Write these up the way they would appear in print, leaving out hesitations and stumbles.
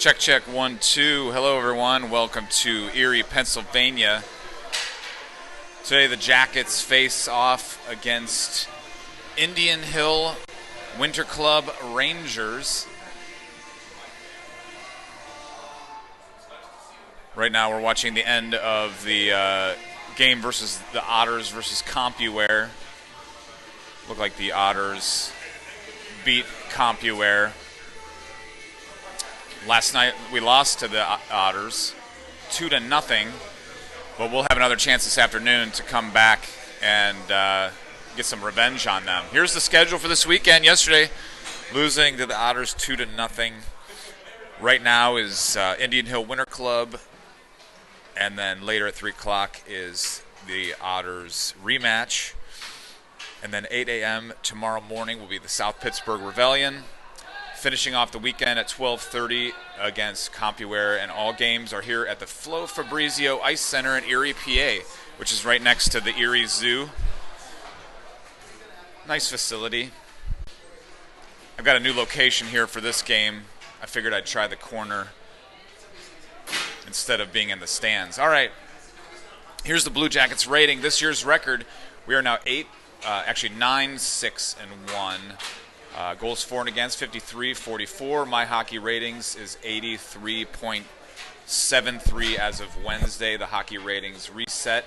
Check, check, 1, 2. Hello, everyone. Welcome to Erie, Pennsylvania. Today, the Jackets face off against Indian Hill Winter Club Rangers. Right now, we're watching the end of the game versus the Otters versus CompuWare. Look like the Otters beat CompuWare. Last night we lost to the Otters 2-0, but we'll have another chance this afternoon to come back and get some revenge on them. Here's the schedule for this weekend. Yesterday, losing to the Otters 2-0. Right now is Indian Hill Winter Club, and then later at 3 o'clock is the Otters rematch. And then 8 a.m. tomorrow morning will be the South Pittsburgh Rebellion. Finishing off the weekend at 12:30 against CompuWare, and all games are here at the Flo Fabrizio Ice Center in Erie, PA, which is right next to the Erie Zoo. Nice facility. I've got a new location here for this game. I figured I'd try the corner instead of being in the stands. All right, here's the Blue Jackets rating. This year's record, we are now 9, 6, and 1. Goals for and against, 53-44. My hockey ratings is 83.73 as of Wednesday. The hockey ratings reset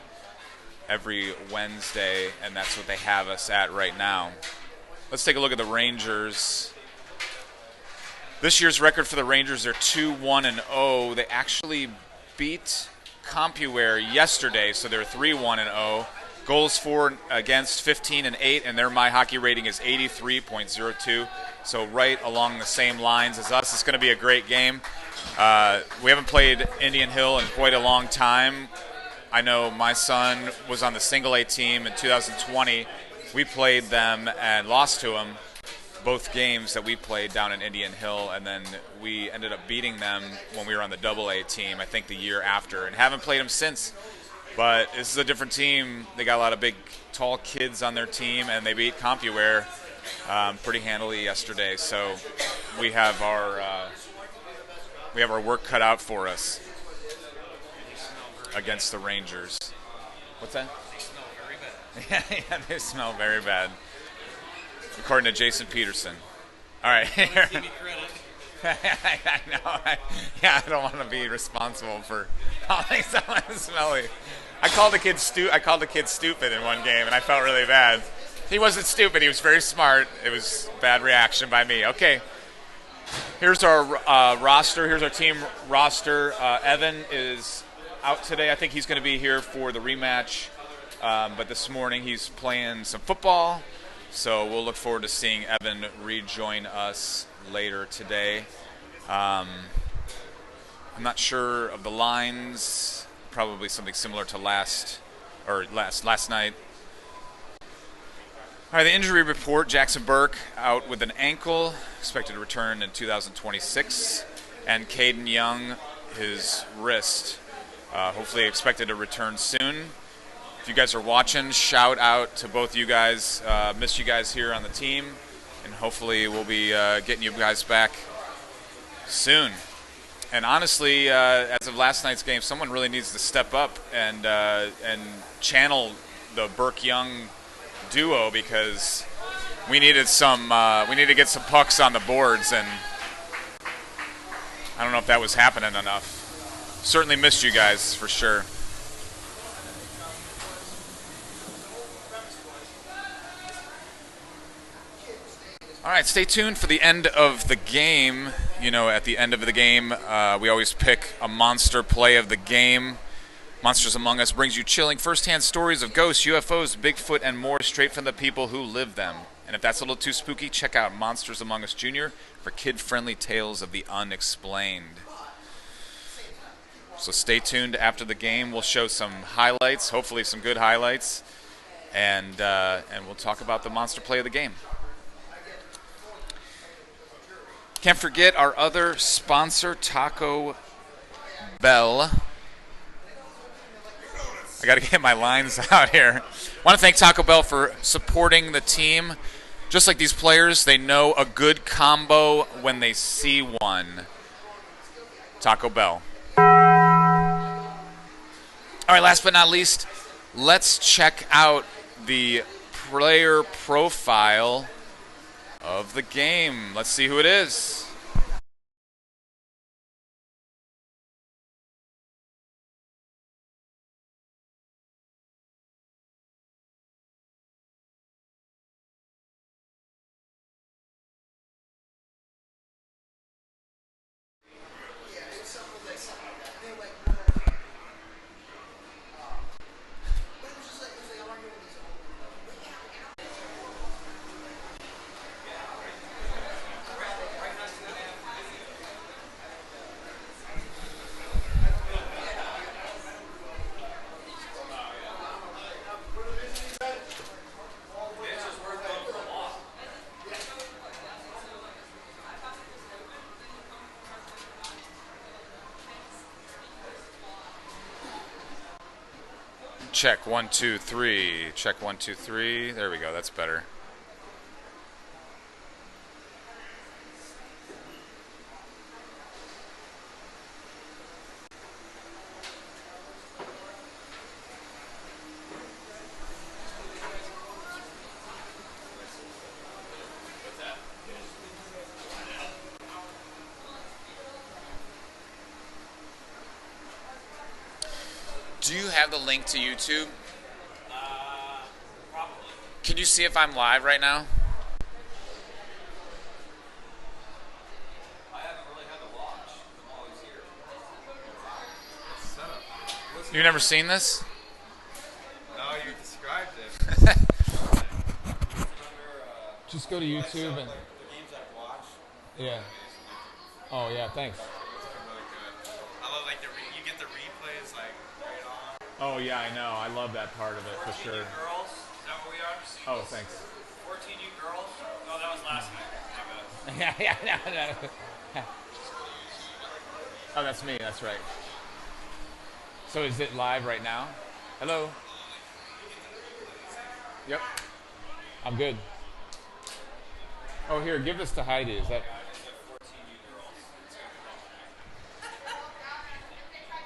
every Wednesday, and that's what they have us at right now. Let's take a look at the Rangers. This year's record for the Rangers, they're 2-1-0. They actually beat CompuWare yesterday, so they're 3-1-0. Goals for and against, 15-8, and their My Hockey rating is 83.02. So right along the same lines as us. It's going to be a great game. We haven't played Indian Hill in quite a long time. I know my son was on the single A team in 2020. We played them and lost to them both games that we played down in Indian Hill, and then we ended up beating them when we were on the double A team, I think the year after, and haven't played them since. But this is a different team. They got a lot of big, tall kids on their team, and they beat CompuWare pretty handily yesterday. So we have our work cut out for us against the Rangers. What's that? They smell very bad. Yeah, they smell very bad, according to Jason Peterson. All right. Give me credit. I know. I don't want to be responsible for calling someone smelly. I called the kid stupid in one game, and I felt really bad. He wasn't stupid. He was very smart. It was a bad reaction by me. Okay. Here's our roster. Here's our team roster. Evan is out today. I think he's going to be here for the rematch. But this morning he's playing some football. So we'll look forward to seeing Evan rejoin us later today. I'm not sure of the lines. Probably something similar to last night. All right, the injury report: Jackson Burke out with an ankle, expected to return in 2026, and Caden Young, his wrist, hopefully expected to return soon. If you guys are watching, shout out to both you guys. Miss you guys here on the team, and hopefully we'll be getting you guys back soon. And honestly, as of last night's game, someone really needs to step up and channel the Burke-Young duo, because we need to get some pucks on the boards, and I don't know if that was happening enough. Certainly missed you guys for sure. All right, stay tuned for the end of the game. You know, at the end of the game, we always pick a monster play of the game. Monsters Among Us brings you chilling first-hand stories of ghosts, UFOs, Bigfoot, and more straight from the people who live them. And if that's a little too spooky, check out Monsters Among Us Jr. for kid-friendly tales of the unexplained. So stay tuned after the game. We'll show some highlights, hopefully some good highlights, and we'll talk about the monster play of the game. Can't forget our other sponsor, Taco Bell. I got to get my lines out here. I want to thank Taco Bell for supporting the team. Just like these players, they know a good combo when they see one. Taco Bell. All right, last but not least, let's check out the player profile of the game. Let's see who it is. Check 1, 2, 3. Check 1, 2, 3. There we go. That's better. Do you have the link to YouTube? Probably. Can you see if I'm live right now? I haven't really had to watch. I'm always here. Setup. You've never seen this? No, you described it. Just go to YouTube and The games I've watched. yeah. Oh yeah, thanks. Really good. I love you get the replays right on. Oh yeah, I know. I love that part of it for 14 sure. You girls. Is that what we are? Oh, thanks. 14 you girls. No, that was last night. My bad. Yeah. No. Oh, that's me. That's right. So is it live right now? Hello. Yep. I'm good. Oh, here, give this to Heidi. Is that?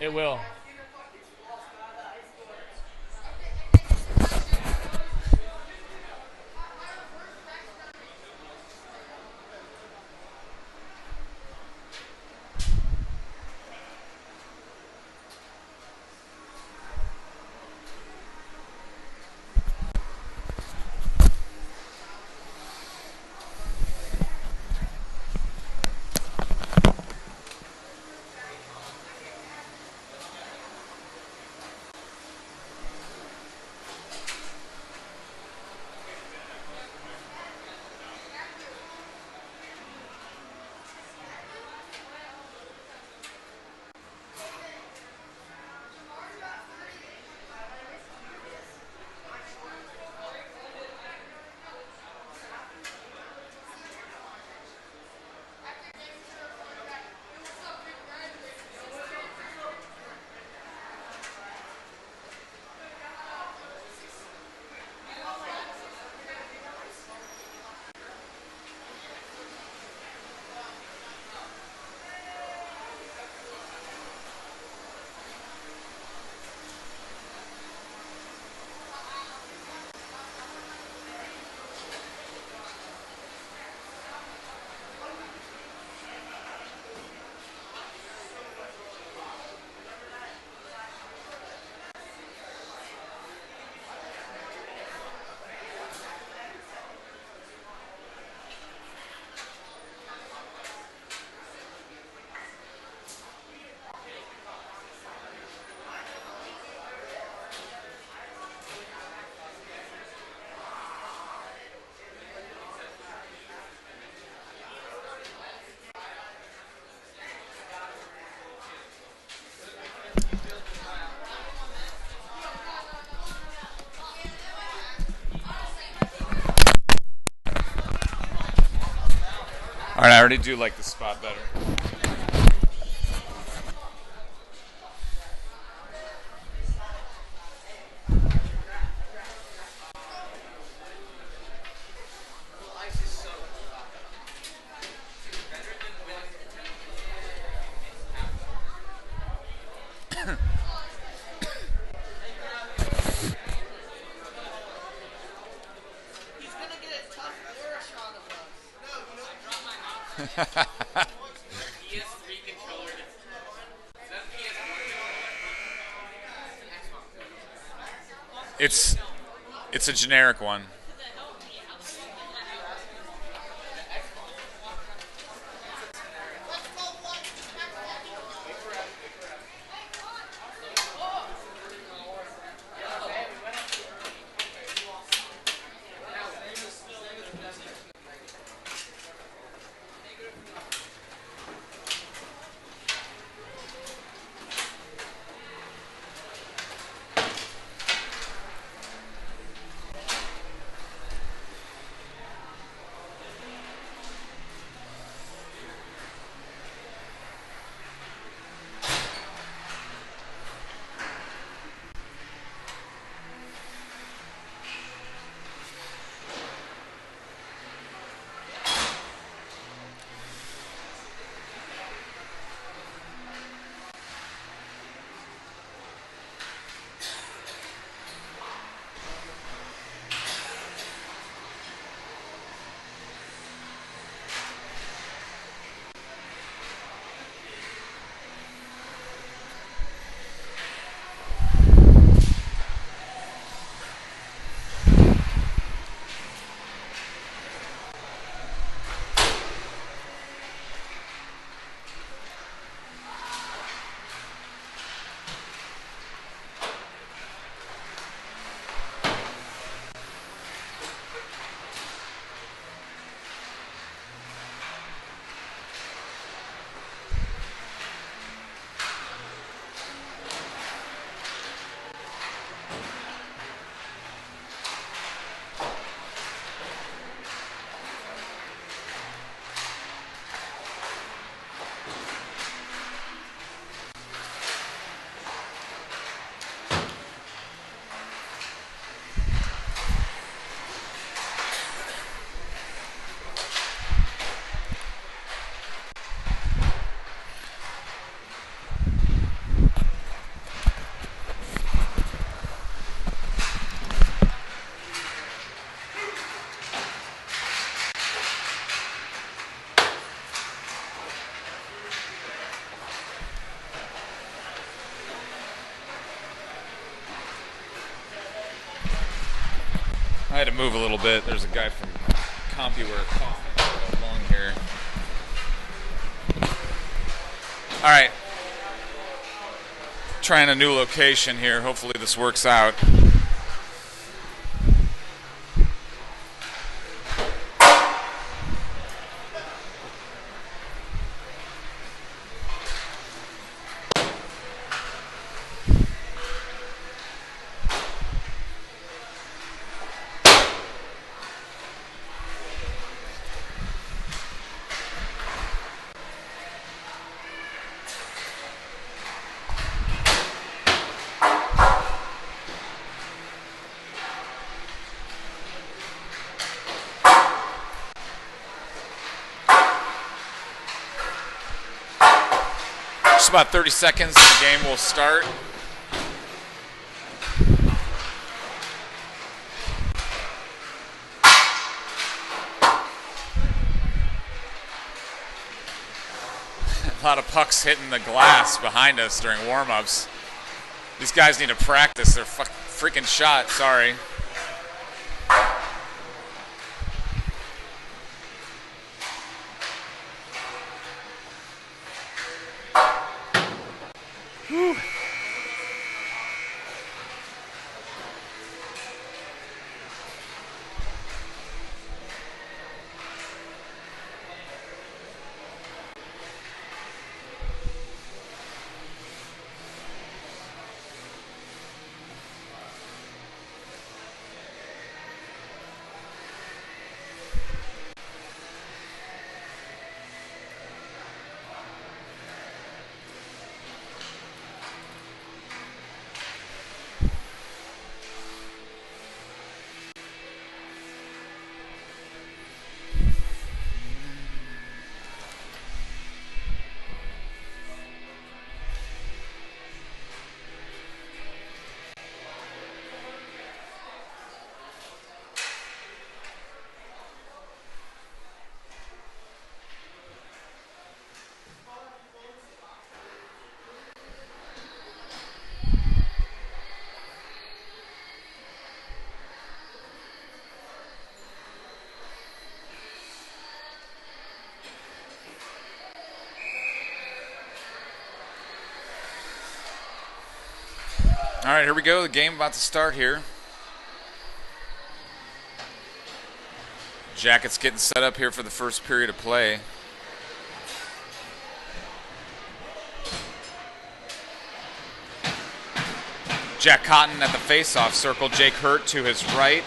It will. All right, I already do like the spot better. PS3 controller. Is that PS4 controller? It's a generic one. I had to move a little bit. There's a guy from CompuWare coughing along here. All right. Trying a new location here. Hopefully this works out. Just about 30 seconds and the game will start. A lot of pucks hitting the glass behind us during warm-ups. These guys need to practice their freaking shot, sorry. All right, here we go. The game about to start here. Jackets getting set up here for the first period of play. Jack Cotton at the face-off circle. Jake Hurt to his right.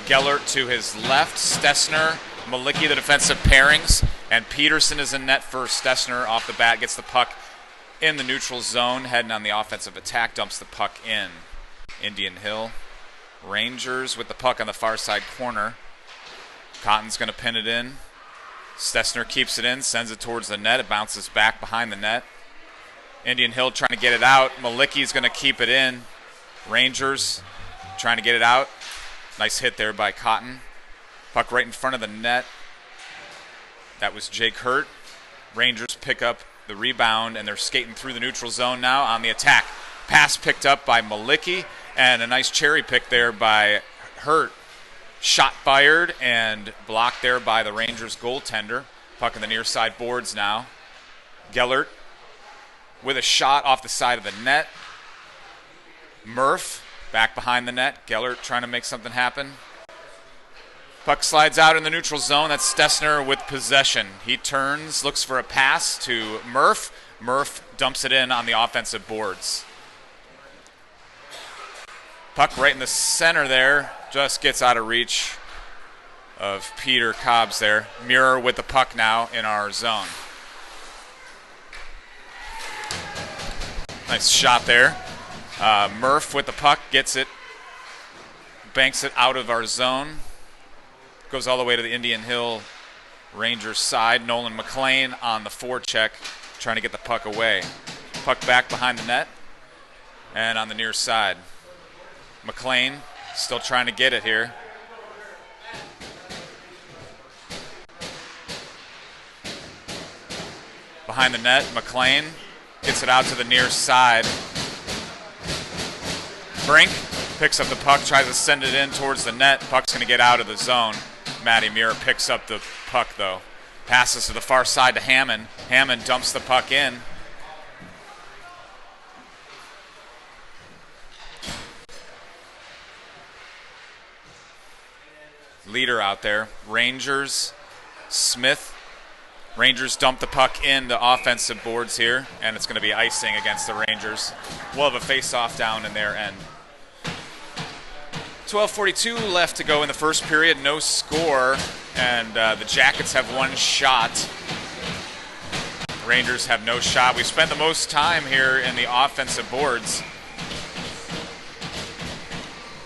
Gellert to his left. Stessner, Malicki, the defensive pairings. And Peterson is in net first. Stessner off the bat gets the puck in the neutral zone. Heading on the offensive attack. Dumps the puck in. Indian Hill. Rangers with the puck on the far side corner. Cotton's going to pin it in. Stessner keeps it in. Sends it towards the net. It bounces back behind the net. Indian Hill trying to get it out. Malicki's going to keep it in. Rangers trying to get it out. Nice hit there by Cotton. Puck right in front of the net. That was Jake Hurt. Rangers pick up the rebound, and they're skating through the neutral zone now on the attack. Pass picked up by Malicki, and a nice cherry pick there by Hurt. Shot fired and blocked there by the Rangers goaltender. Puck in the near side boards now. Gellert with a shot off the side of the net. Murph back behind the net. Gellert trying to make something happen. Puck slides out in the neutral zone. That's Stessner with possession. He turns, looks for a pass to Murph. Murph dumps it in on the offensive boards. Puck right in the center there. Just gets out of reach of Peter Cobbs there. Muir with the puck now in our zone. Nice shot there. Murph with the puck, gets it, banks it out of our zone. Goes all the way to the Indian Hill Rangers side. Nolan McLean on the forecheck, trying to get the puck away. Puck back behind the net and on the near side. McLean still trying to get it here. Behind the net, McLean gets it out to the near side. Brink picks up the puck, tries to send it in towards the net. Puck's going to get out of the zone. Matty Muir picks up the puck, though. Passes to the far side to Hammond. Hammond dumps the puck in. Leader out there. Rangers, Smith. Rangers dump the puck in the offensive boards here, and it's going to be icing against the Rangers. We'll have a face-off down in their end. 12:42 left to go in the first period. No score, and the Jackets have one shot. Rangers have no shot. We spent the most time here in the offensive boards.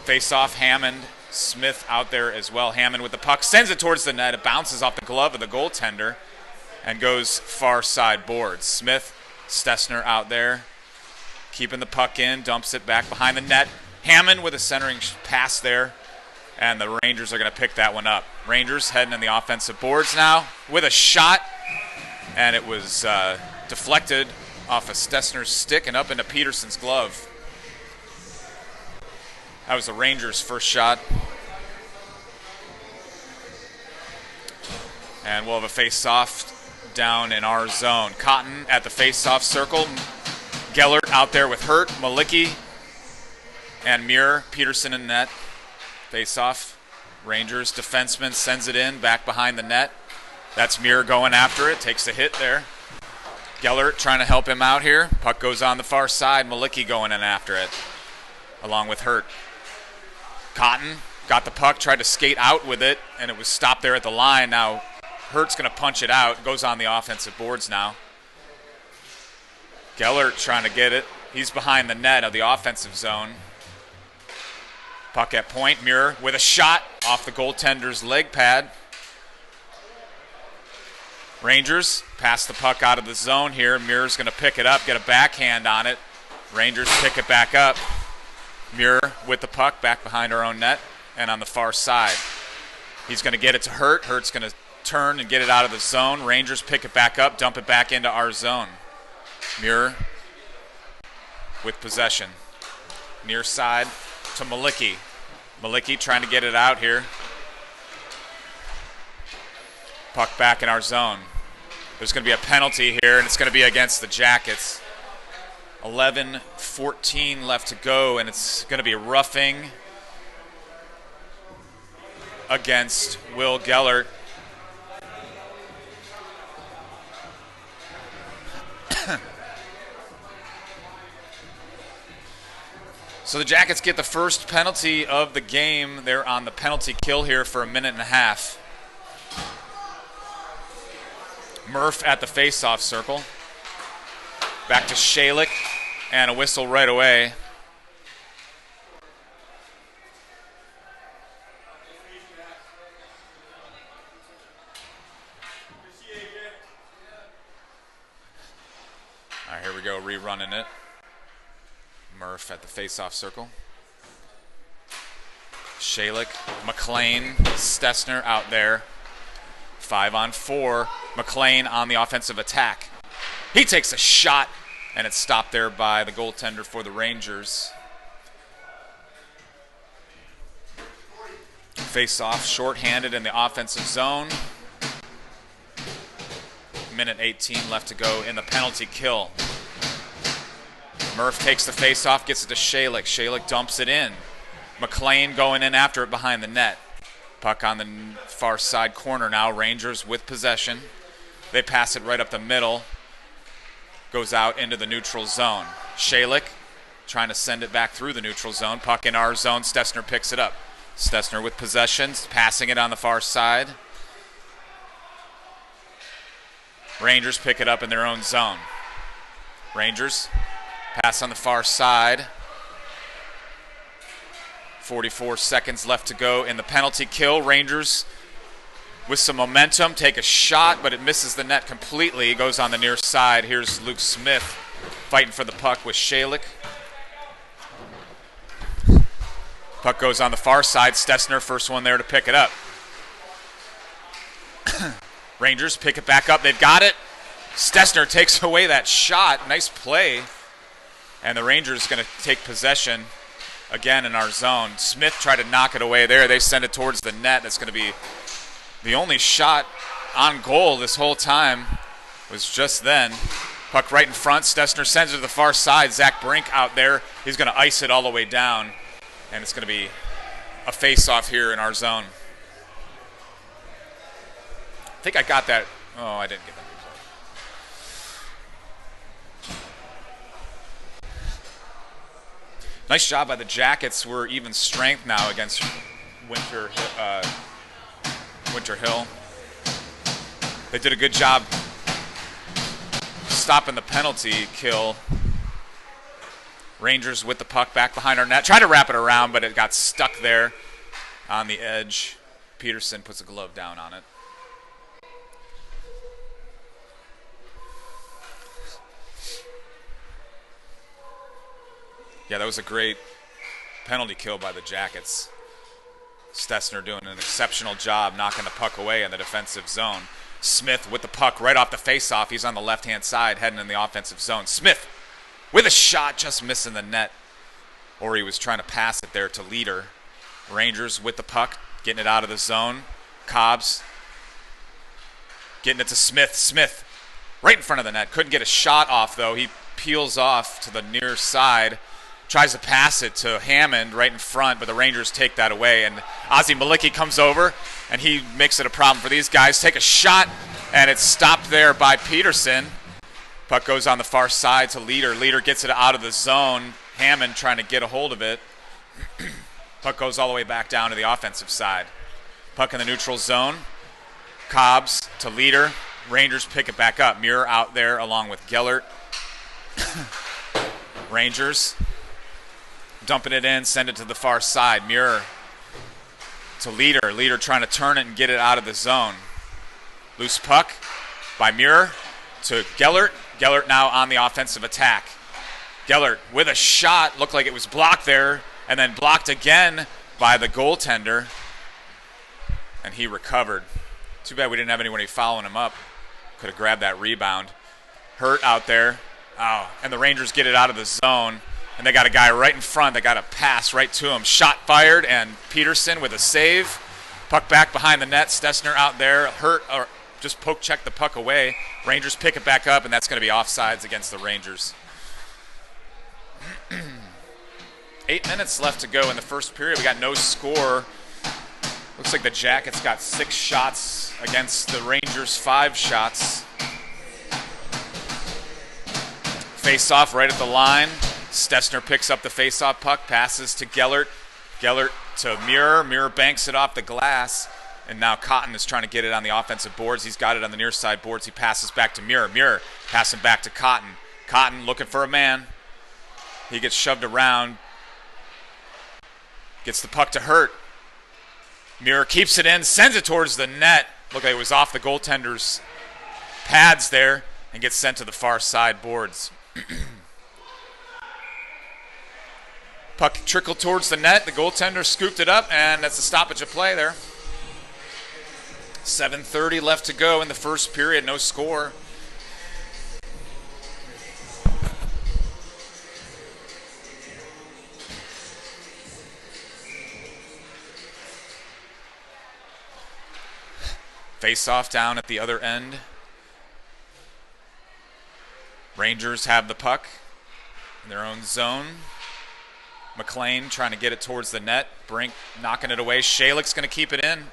Face-off, Hammond. Smith out there as well. Hammond with the puck, sends it towards the net. It bounces off the glove of the goaltender and goes far side boards. Smith, Stessner out there, keeping the puck in, dumps it back behind the net. Hammond with a centering pass there, and the Rangers are going to pick that one up. Rangers heading in the offensive boards now with a shot, and it was deflected off of Stessner's stick and up into Peterson's glove. That was the Rangers' first shot. And we'll have a face-off down in our zone. Cotton at the face-off circle. Gellert out there with Hurt. Malicki and Muir. Peterson in net. Face-off. Rangers defenseman sends it in back behind the net. That's Muir going after it. Takes a hit there. Gellert trying to help him out here. Puck goes on the far side. Malicki going in after it, along with Hurt. Cotton got the puck, tried to skate out with it, and it was stopped there at the line. Now Hurt's going to punch it out. Goes on the offensive boards now. Gellert trying to get it. He's behind the net of the offensive zone. Puck at point. Muir with a shot off the goaltender's leg pad. Rangers pass the puck out of the zone here. Muir's going to pick it up, get a backhand on it. Rangers pick it back up. Muir with the puck back behind our own net and on the far side. He's going to get it to Hurt. Hurt's going to turn and get it out of the zone. Rangers pick it back up, dump it back into our zone. Muir with possession. Near side to Malicki. Malicki trying to get it out here. Puck back in our zone. There's going to be a penalty here, and it's going to be against the Jackets. 11:14 left to go, and it's going to be roughing against Will Gellert. So the Jackets get the first penalty of the game. They're on the penalty kill here for a minute and a half. Murph at the face-off circle. Back to Shalik, and a whistle right away. All right, here we go, rerunning it. Murph at the face-off circle. Shalik, McLean, Stessner out there. 5-on-4. McLean on the offensive attack. He takes a shot, and it's stopped there by the goaltender for the Rangers. Face-off, shorthanded in the offensive zone. Minute 18 left to go in the penalty kill. Murph takes the face-off, gets it to Shalik. Shalik dumps it in. McLean going in after it behind the net. Puck on the far side corner now. Rangers with possession. They pass it right up the middle. Goes out into the neutral zone. Shalik trying to send it back through the neutral zone. Puck in our zone. Stessner picks it up. Stessner with possession, passing it on the far side. Rangers pick it up in their own zone. Rangers pass on the far side. 44 seconds left to go in the penalty kill. Rangers with some momentum take a shot, but it misses the net completely. It goes on the near side. Here's Luke Smith fighting for the puck with Shalik. Puck goes on the far side. Stessner, first one there to pick it up. Rangers pick it back up. They've got it. Stessner takes away that shot. Nice play. And the Rangers going to take possession again in our zone. Smith tried to knock it away there. They send it towards the net. That's going to be the only shot on goal this whole time was just then. Puck right in front. Stessner sends it to the far side. Zach Brink out there. He's going to ice it all the way down. And it's going to be a face-off here in our zone. I think I got that. Oh, I didn't get that. Nice job by the Jackets. We're even strength now against Winter Hill. They did a good job stopping the penalty kill. Rangers with the puck back behind our net. Tried to wrap it around, but it got stuck there on the edge. Peterson puts a glove down on it. Yeah, that was a great penalty kill by the Jackets. Stessner doing an exceptional job knocking the puck away in the defensive zone. Smith with the puck right off the faceoff. He's on the left-hand side heading in the offensive zone. Smith with a shot, just missing the net. Or he was trying to pass it there to Leader. Rangers with the puck, getting it out of the zone. Cobbs getting it to Smith. Smith right in front of the net. Couldn't get a shot off, though. He peels off to the near side. Tries to pass it to Hammond right in front, but the Rangers take that away. And Ozzie Malicki comes over, and he makes it a problem for these guys. Take a shot, and it's stopped there by Peterson. Puck goes on the far side to Leader. Leader gets it out of the zone. Hammond trying to get a hold of it. Puck goes all the way back down to the offensive side. Puck in the neutral zone. Cobbs to Leader. Rangers pick it back up. Muir out there along with Gellert. Rangers dumping it in, send it to the far side. Muir to Leader. Leader trying to turn it and get it out of the zone. Loose puck by Muir to Gellert. Gellert now on the offensive attack. Gellert with a shot. Looked like it was blocked there, and then blocked again by the goaltender. And he recovered. Too bad we didn't have anybody following him up. Could have grabbed that rebound. Hurt out there. Oh, and the Rangers get it out of the zone. And they got a guy right in front. They got a pass right to him. Shot fired, and Peterson with a save. Puck back behind the net. Stessner out there. Hurt, or just poke check the puck away. Rangers pick it back up, and that's going to be offsides against the Rangers. 8 minutes left to go in the first period. We got no score. Looks like the Jackets got 6 shots against the Rangers' 5 shots. Face-off right at the line. Stessner picks up the face-off puck, passes to Gellert. Gellert to Muir. Muir banks it off the glass. And now Cotton is trying to get it on the offensive boards. He's got it on the near side boards. He passes back to Muir. Muir passing back to Cotton. Cotton looking for a man. He gets shoved around. Gets the puck to Hurt. Muir keeps it in, sends it towards the net. Looked like it was off the goaltender's pads there and gets sent to the far side boards. Puck trickled towards the net. The goaltender scooped it up, and that's a stoppage of play there. 7:30 left to go in the first period. No score. Face-off down at the other end. Rangers have the puck in their own zone. McLean trying to get it towards the net. Brink knocking it away. Shalick's going to keep it in.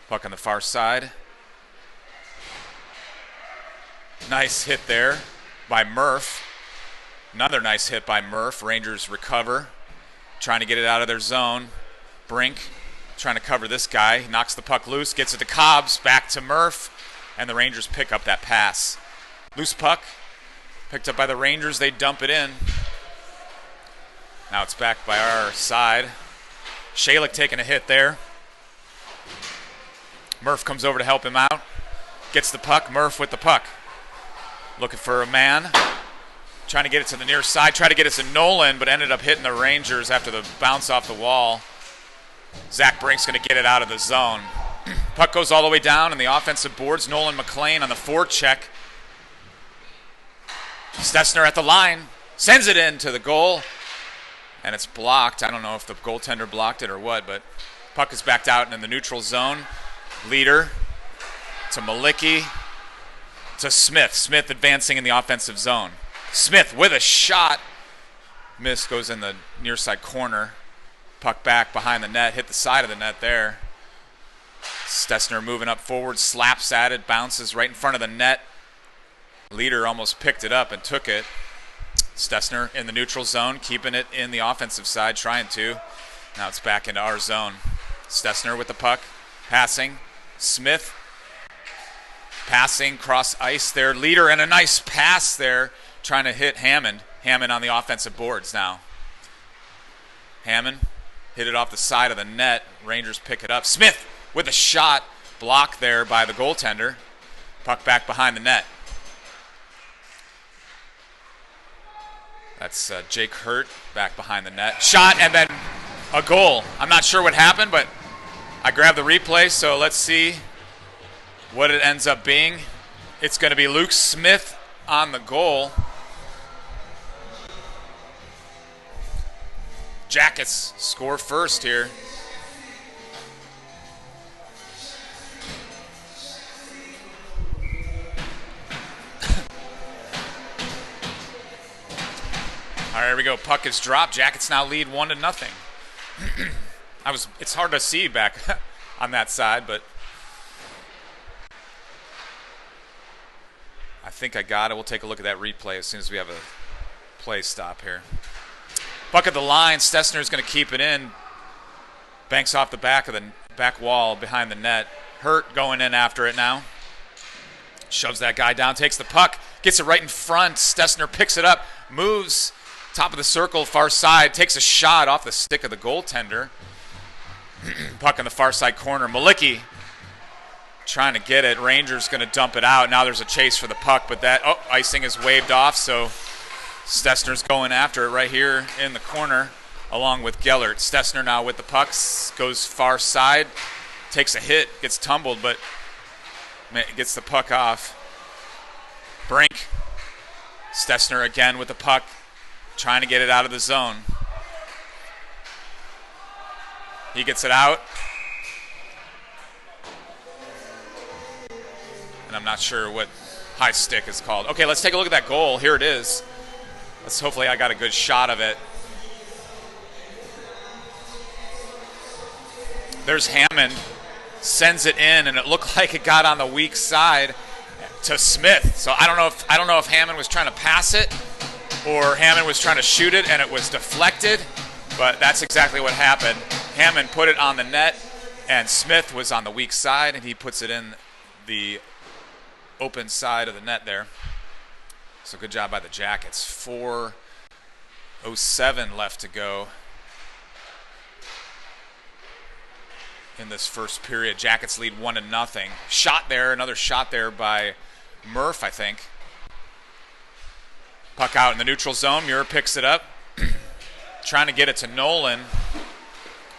Puck on the far side. Nice hit there by Murph. Another nice hit by Murph. Rangers recover. Trying to get it out of their zone. Brink trying to cover this guy. He knocks the puck loose. Gets it to Cobbs. Back to Murph. And the Rangers pick up that pass. Loose puck. Picked up by the Rangers. They dump it in. Now it's back by our side. Shalick taking a hit there. Murph comes over to help him out. Gets the puck. Murph with the puck. Looking for a man. Trying to get it to the near side. Tried to get it to Nolan, but ended up hitting the Rangers after the bounce off the wall. Zach Brink's going to get it out of the zone. Puck goes all the way down in the offensive boards. Nolan McLean on the forecheck. Stessner at the line. Sends it in to the goal. And it's blocked. I don't know if the goaltender blocked it or what, but puck is backed out in the neutral zone. Leader to Malicki to Smith. Smith advancing in the offensive zone. Smith with a shot. Miss, goes in the near side corner. Puck back behind the net. Hit the side of the net there. Stessner moving up forward. Slaps at it. Bounces right in front of the net. Leader almost picked it up and took it. Stessner in the neutral zone. Keeping it in the offensive side. Trying to. Now it's back into our zone. Stessner with the puck. Passing. Smith. Passing cross ice there. Leader and a nice pass there. Trying to hit Hammond. Hammond on the offensive boards now. Hammond hit it off the side of the net. Rangers pick it up. Smith with a shot. Blocked there by the goaltender. Puck back behind the net. That's Jake Hurt back behind the net. Shot and then a goal. I'm not sure what happened, but I grabbed the replay, so let's see what it ends up being. It's going to be Luke Smith on the goal. Jackets score first here. All right, here we go. Puck is dropped. Jackets now lead 1-0. It's hard to see back on that side, but I think I got it. We'll take a look at that replay as soon as we have a play stop here. Puck at the line. Stessner's going to keep it in. Banks off the back of the back wall behind the net. Hurt going in after it now. Shoves that guy down. Takes the puck. Gets it right in front. Stessner picks it up. Moves top of the circle, far side. Takes a shot off the stick of the goaltender. Puck in the far side corner. Malicki trying to get it. Rangers going to dump it out. Now there's a chase for the puck, but icing is waved off, so Stessner's going after it right here in the corner along with Gellert. Stessner now with the pucks, goes far side, takes a hit, gets tumbled, but gets the puck off. Brink. Stessner again with the puck, trying to get it out of the zone. He gets it out. And I'm not sure what high stick is called. Okay, let's take a look at that goal. Here it is. Hopefully I got a good shot of it. There's Hammond, sends it in, and it looked like it got on the weak side to Smith. So I don't know if Hammond was trying to pass it or Hammond was trying to shoot it and it was deflected, but that's exactly what happened. Hammond put it on the net, and Smith was on the weak side, and he puts it in the open side of the net there. So good job by the Jackets. 4:07 left to go in this first period. Jackets lead 1-0. Shot there, another shot there by Murph, I think. Puck out in the neutral zone. Muir picks it up. Trying to get it to Nolan.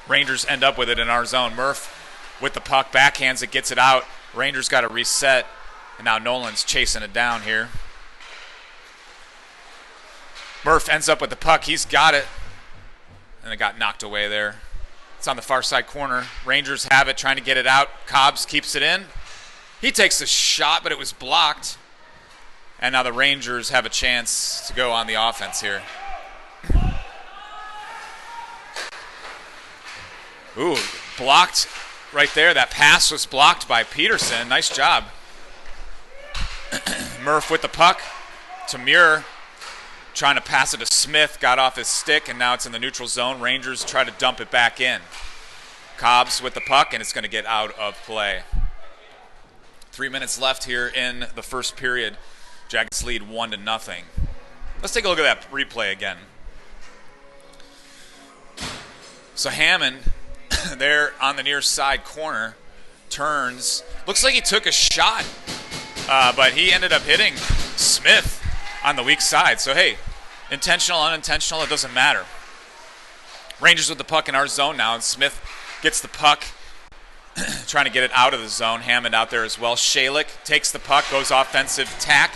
Rangers end up with it in our zone. Murph with the puck, backhands it, gets it out. Rangers got to reset, and now Nolan's chasing it down here. Murph ends up with the puck. He's got it, and it got knocked away there. It's on the far side corner. Rangers have it, trying to get it out. Cobbs keeps it in. He takes the shot, but it was blocked. And now the Rangers have a chance to go on the offense here. Ooh, blocked right there. That pass was blocked by Peterson. Nice job. Murph with the puck to Muir. Trying to pass it to Smith. Got off his stick, and now it's in the neutral zone. Rangers try to dump it back in. Cobbs with the puck, and it's going to get out of play. 3 minutes left here in the first period. Jackets lead 1-0. Let's take a look at that replay again. So Hammond, there on the near side corner, turns. Looks like he took a shot, but he ended up hitting Smith on the weak side. So, hey, intentional, unintentional, it doesn't matter. Rangers with the puck in our zone now, and Smith gets the puck, trying to get it out of the zone. Hammond out there as well. Shalik takes the puck, goes offensive tack.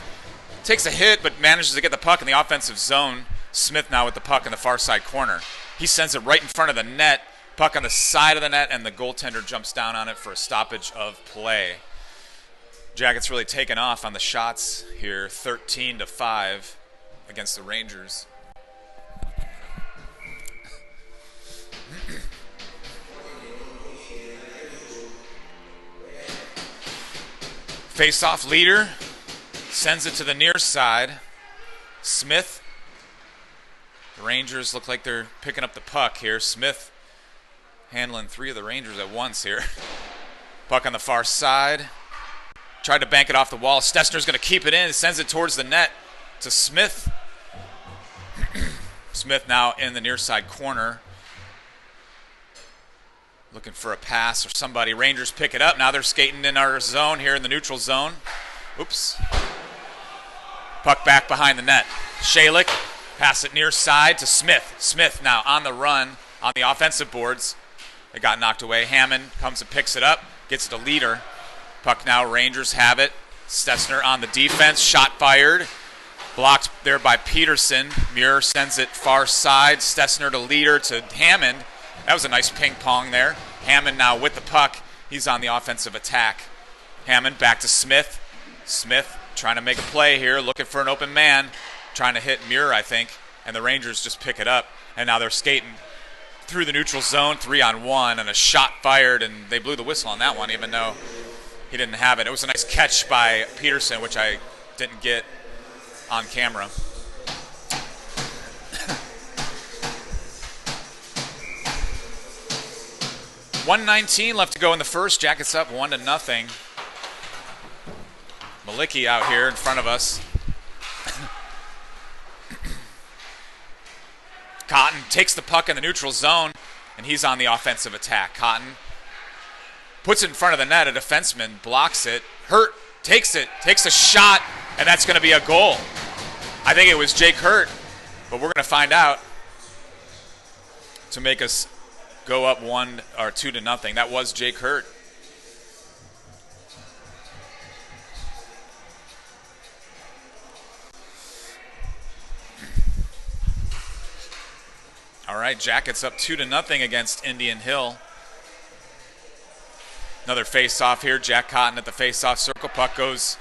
Takes a hit, but manages to get the puck in the offensive zone. Smith now with the puck in the far side corner. He sends it right in front of the net. Puck on the side of the net, and the goaltender jumps down on it for a stoppage of play. Jackets really taken off on the shots here, 13-5 against the Rangers. Face-off leader. Sends it to the near side. Smith. The Rangers look like they're picking up the puck here. Smith handling three of the Rangers at once here. Puck on the far side. Tried to bank it off the wall. Stessner's going to keep it in. Sends it towards the net to Smith. Smith now in the near side corner. Looking for a pass or somebody. Rangers pick it up. Now they're skating in our zone here in the neutral zone. Oops. Puck back behind the net. Shalik, pass it near side to Smith. Smith now on the run on the offensive boards. It got knocked away. Hammond comes and picks it up, gets it to Leader. Puck now, Rangers have it. Stessner on the defense, shot fired. Blocked there by Peterson. Muir sends it far side. Stessner to Leader to Hammond. That was a nice ping pong there. Hammond now with the puck. He's on the offensive attack. Hammond back to Smith. Smith trying to make a play here, looking for an open man, trying to hit Muir, I think, and the Rangers just pick it up, and now they're skating through the neutral zone, 3-on-1, and a shot fired, and they blew the whistle on that one, even though he didn't have it. It was a nice catch by Peterson, which I didn't get on camera. $1:19 left to go in the first. Jackets up 1-0. Malicki out here in front of us. Cotton takes the puck in the neutral zone, and he's on the offensive attack. Cotton puts it in front of the net. A defenseman blocks it. Hurt takes it, takes a shot, and that's going to be a goal. I think it was Jake Hurt, but we're going to find out to make us go up 1 or 2-0. That was Jake Hurt. All right, Jackets up 2-0 against Indian Hill. Another face-off here. Jack Cotton at the face-off circle. Puck goes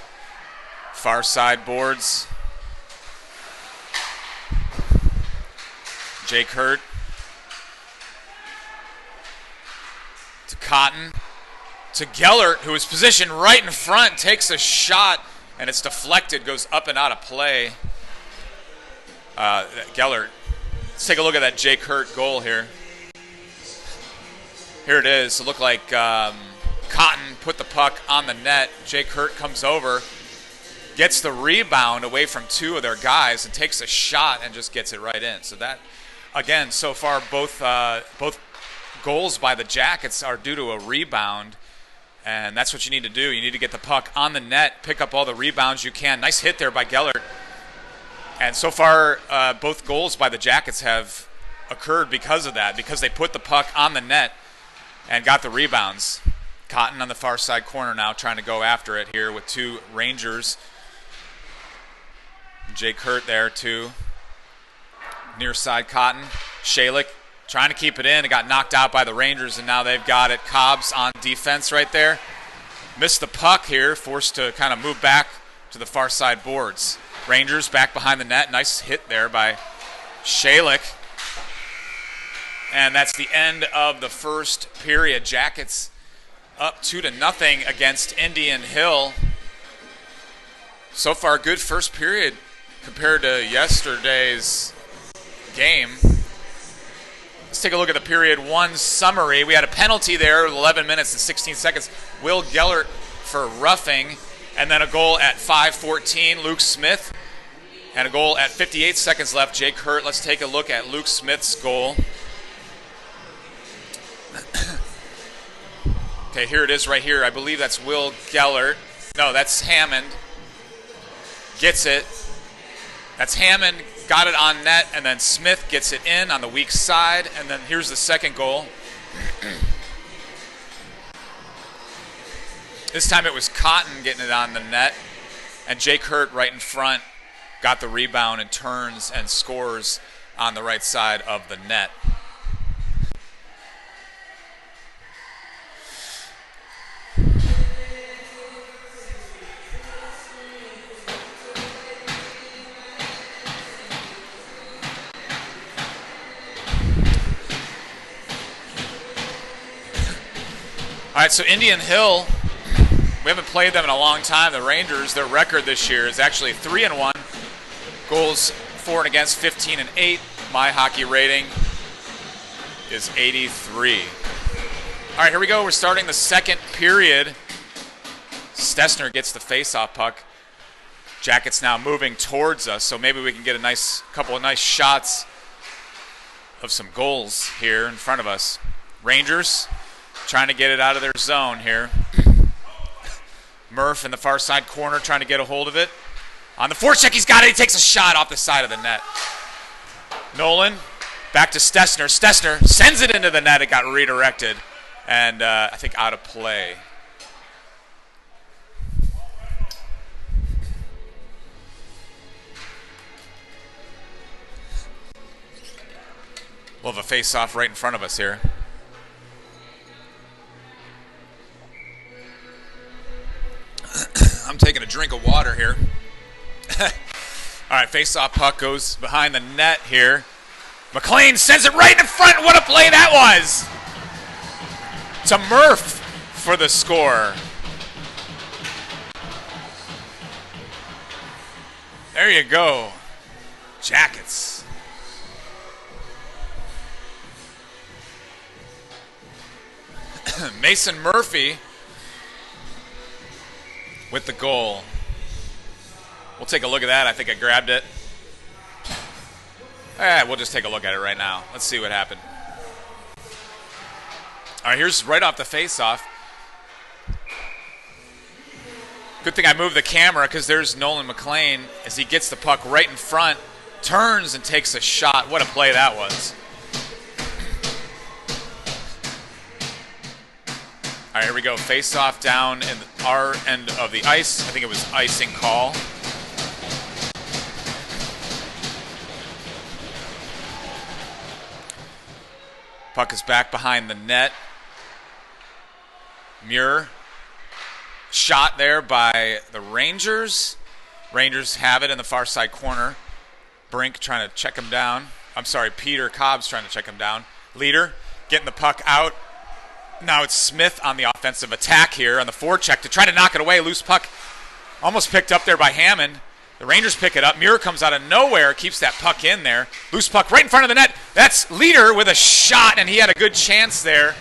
far side boards. Jake Hurt to Cotton to Gellert, who is positioned right in front, takes a shot, and it's deflected, goes up and out of play. Gellert. Let's take a look at that Jake Hurt goal here. Here it is. It looked like Cotton put the puck on the net. Jake Hurt comes over, gets the rebound away from two of their guys, and takes a shot and just gets it right in. So that, again, so far both goals by the Jackets are due to a rebound, and that's what you need to do. You need to get the puck on the net, pick up all the rebounds you can. Nice hit there by Gellert. And so far, both goals by the Jackets have occurred because of that, because they put the puck on the net and got the rebounds. Cotton on the far side corner now trying to go after it here with two Rangers. Jake Hurt there too. Near side Cotton. Shalik trying to keep it in. It got knocked out by the Rangers, and now they've got it. Cobbs on defense right there. Missed the puck here, forced to kind of move back to the far side boards. Rangers back behind the net. Nice hit there by Shalik. And that's the end of the first period. Jackets up 2-0 against Indian Hill. So far, good first period compared to yesterday's game. Let's take a look at the period one summary. We had a penalty there, 11 minutes and 16 seconds. Will Gellert for roughing, and then a goal at 5:14, Luke Smith. And a goal at 58 seconds left, Jake Hurt. Let's take a look at Luke Smith's goal. Okay, here it is right here. I believe that's Will Gellert. No, that's Hammond. Gets it. That's Hammond. Got it on net, and then Smith gets it in on the weak side. And then here's the second goal. This time it was Cotton getting it on the net. And Jake Hurt right in front got the rebound and turns and scores on the right side of the net. All right, so Indian Hill, we haven't played them in a long time. The Rangers, their record this year is actually 3-1. Goals for and against 15-8. My hockey rating is 83. All right, here we go. We're starting the second period. Stessner gets the face-off puck. Jackets now moving towards us, so maybe we can get a couple of nice shots of some goals here in front of us. Rangers trying to get it out of their zone here. Murph in the far side corner trying to get a hold of it. On the forecheck, he's got it. He takes a shot off the side of the net. Nolan back to Stessner. Stessner sends it into the net. It got redirected and I think out of play. We'll have a face-off right in front of us here. I'm taking a drink of water here. All right, face-off puck goes behind the net here. McLean sends it right in front. What a play that was! To Murph for the score. There you go. Jackets. Mason Murphy with the goal. We'll take a look at that. I think I grabbed it. We'll just take a look at it right now. Let's see what happened. All right, here's right off the face-off. Good thing I moved the camera because there's Nolan McLean as he gets the puck right in front, turns and takes a shot. What a play that was. All right, here we go. Face-off down in our end of the ice. I think it was icing call. Puck is back behind the net. Muir. Shot there by the Rangers. Rangers have it in the far side corner. Brink trying to check him down. I'm sorry, Peter Cobb's trying to check him down. Leader getting the puck out. Now it's Smith on the offensive attack here on the forecheck to try to knock it away. Loose puck almost picked up there by Hammond. The Rangers pick it up. Muir comes out of nowhere, keeps that puck in there. Loose puck right in front of the net. That's Leader with a shot, and he had a good chance there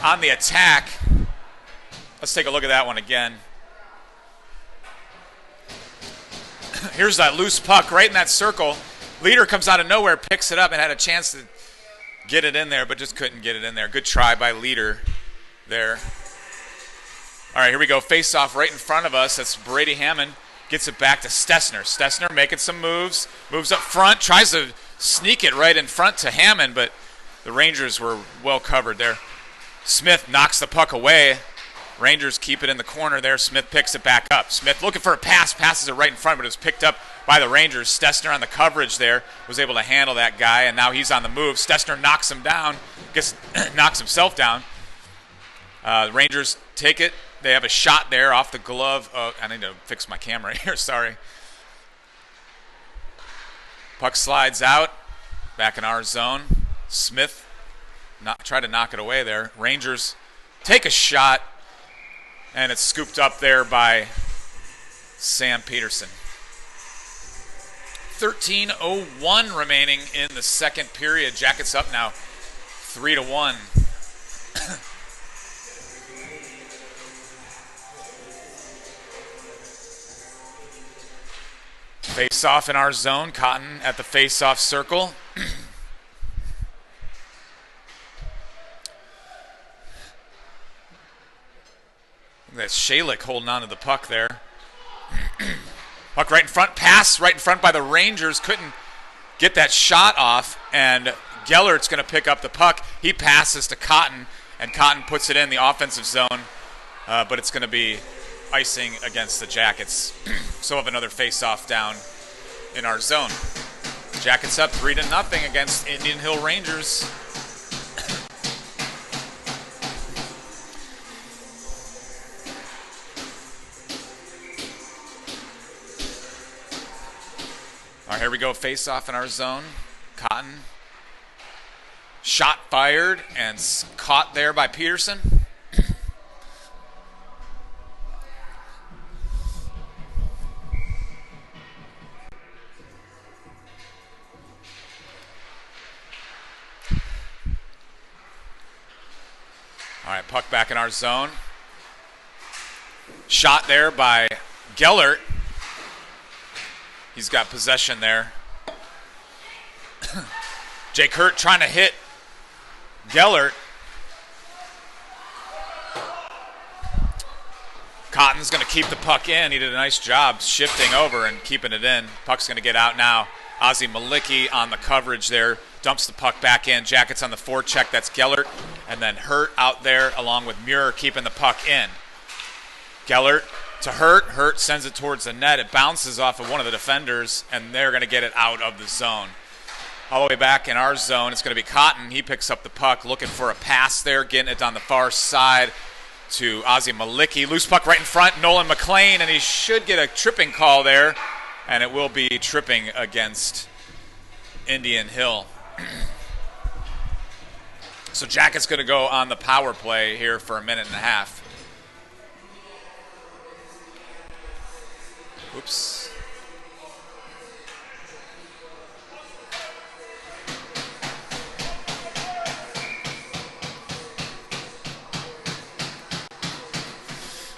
on the attack. Let's take a look at that one again. Here's that loose puck right in that circle. Leader comes out of nowhere, picks it up, and had a chance to get it in there, but just couldn't get it in there. Good try by Leader there. All right, here we go. Face-off right in front of us. That's Brady Hammond. Gets it back to Stessner. Stessner making some moves. Moves up front. Tries to sneak it right in front to Hammond, but the Rangers were well covered there. Smith knocks the puck away. Rangers keep it in the corner there. Smith picks it back up. Smith looking for a pass. Passes it right in front, but it was picked up by the Rangers. Stessner on the coverage there was able to handle that guy, and now he's on the move. Stessner knocks him down. Knocks himself down. The Rangers take it. They have a shot there off the glove. I need to fix my camera here. Sorry. Puck slides out. Back in our zone. Smith try to knock it away there. Rangers take a shot, and it's scooped up there by Sam Peterson. 13:01 remaining in the second period. Jackets up now 3-1. Face-off in our zone. Cotton at the face-off circle. That's Shalik holding on to the puck there. Puck right in front. Pass right in front by the Rangers. Couldn't get that shot off, and Gellert's going to pick up the puck. He passes to Cotton, and Cotton puts it in the offensive zone, but it's going to be icing against the Jackets. So we'll have another face-off down in our zone. Jackets up 3-0 against Indian Hill Rangers. All right, here we go. Face-off in our zone. Cotton. Shot fired and caught there by Peterson. All right, puck back in our zone. Shot there by Gellert. He's got possession there. Jake Hurt trying to hit Gellert. Cotton's going to keep the puck in. He did a nice job shifting over and keeping it in. Puck's going to get out now. Ozzie Malicki on the coverage there. Dumps the puck back in. Jackets on the forecheck. That's Gellert. And then Hurt out there along with Muir keeping the puck in. Gellert to Hurt. Hurt sends it towards the net. It bounces off of one of the defenders, and they're going to get it out of the zone. All the way back in our zone, it's going to be Cotton. He picks up the puck, looking for a pass there, getting it on the far side to Ozzie Malicki. Loose puck right in front, Nolan McLean, and he should get a tripping call there, and it will be tripping against Indian Hill. So Jacket's going to go on the power play here for a minute and a half. Oops.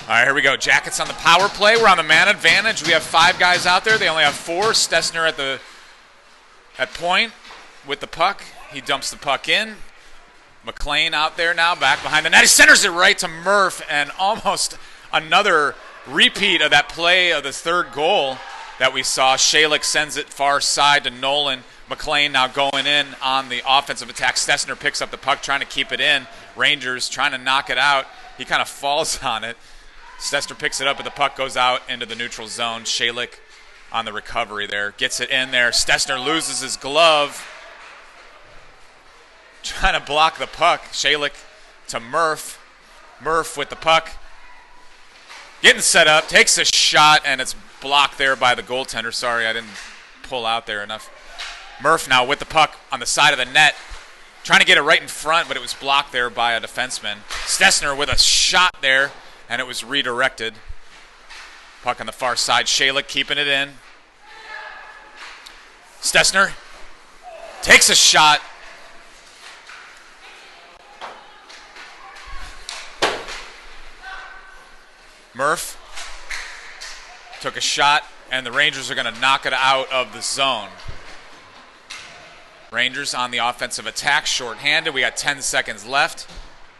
All right, here we go. Jackets on the power play. We're on the man advantage. We have 5 guys out there. They only have 4. Stessner at point with the puck. He dumps the puck in. McLean out there now, back behind the net. He centers it right to Murph, and almost another repeat of that play of the third goal that we saw. Shalik sends it far side to Nolan. McLean now going in on the offensive attack. Stessner picks up the puck, trying to keep it in. Rangers trying to knock it out. He kind of falls on it. Stessner picks it up, but the puck goes out into the neutral zone. Shalik on the recovery there. Gets it in there. Stessner loses his glove. Trying to block the puck. Shalik to Murph. Murph with the puck. Getting set up. Takes a shot, and it's blocked there by the goaltender. Sorry, I didn't pull out there enough. Murph now with the puck on the side of the net, trying to get it right in front, but it was blocked there by a defenseman. Stessner with a shot there, and it was redirected. Puck on the far side. Shayla keeping it in. Stessner takes a shot. Murph took a shot, and the Rangers are going to knock it out of the zone. Rangers on the offensive attack, shorthanded. We got 10 seconds left.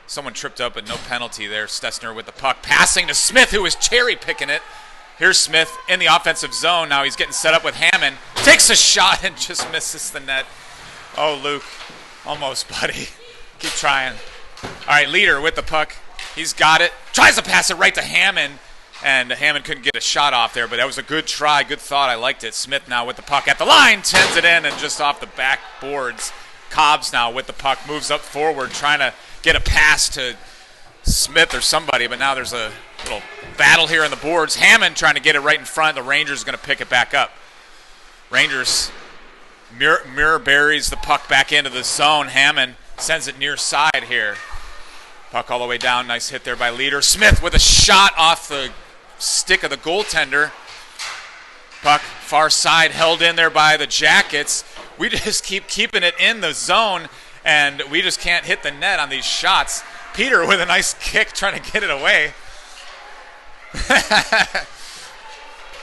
Someone tripped up, but no penalty there. Stessner with the puck, passing to Smith, who was cherry-picking it. Here's Smith in the offensive zone. Now he's getting set up with Hammond. Takes a shot and just misses the net. Oh, Luke. Almost, buddy. Keep trying. All right, Leader with the puck. He's got it. Tries to pass it right to Hammond, and Hammond couldn't get a shot off there, but that was a good try, good thought. I liked it. Smith now with the puck at the line, tends it in, and just off the backboards. Cobbs now with the puck, moves up forward, trying to get a pass to Smith or somebody, but now there's a little battle here on the boards. Hammond trying to get it right in front. The Rangers are going to pick it back up. Rangers, Muir buries the puck back into the zone. Hammond sends it near side here. Puck all the way down. Nice hit there by Leader. Smith with a shot off the stick of the goaltender. Puck far side, held in there by the Jackets. We just keep keeping it in the zone, and we just can't hit the net on these shots. Peter with a nice kick trying to get it away.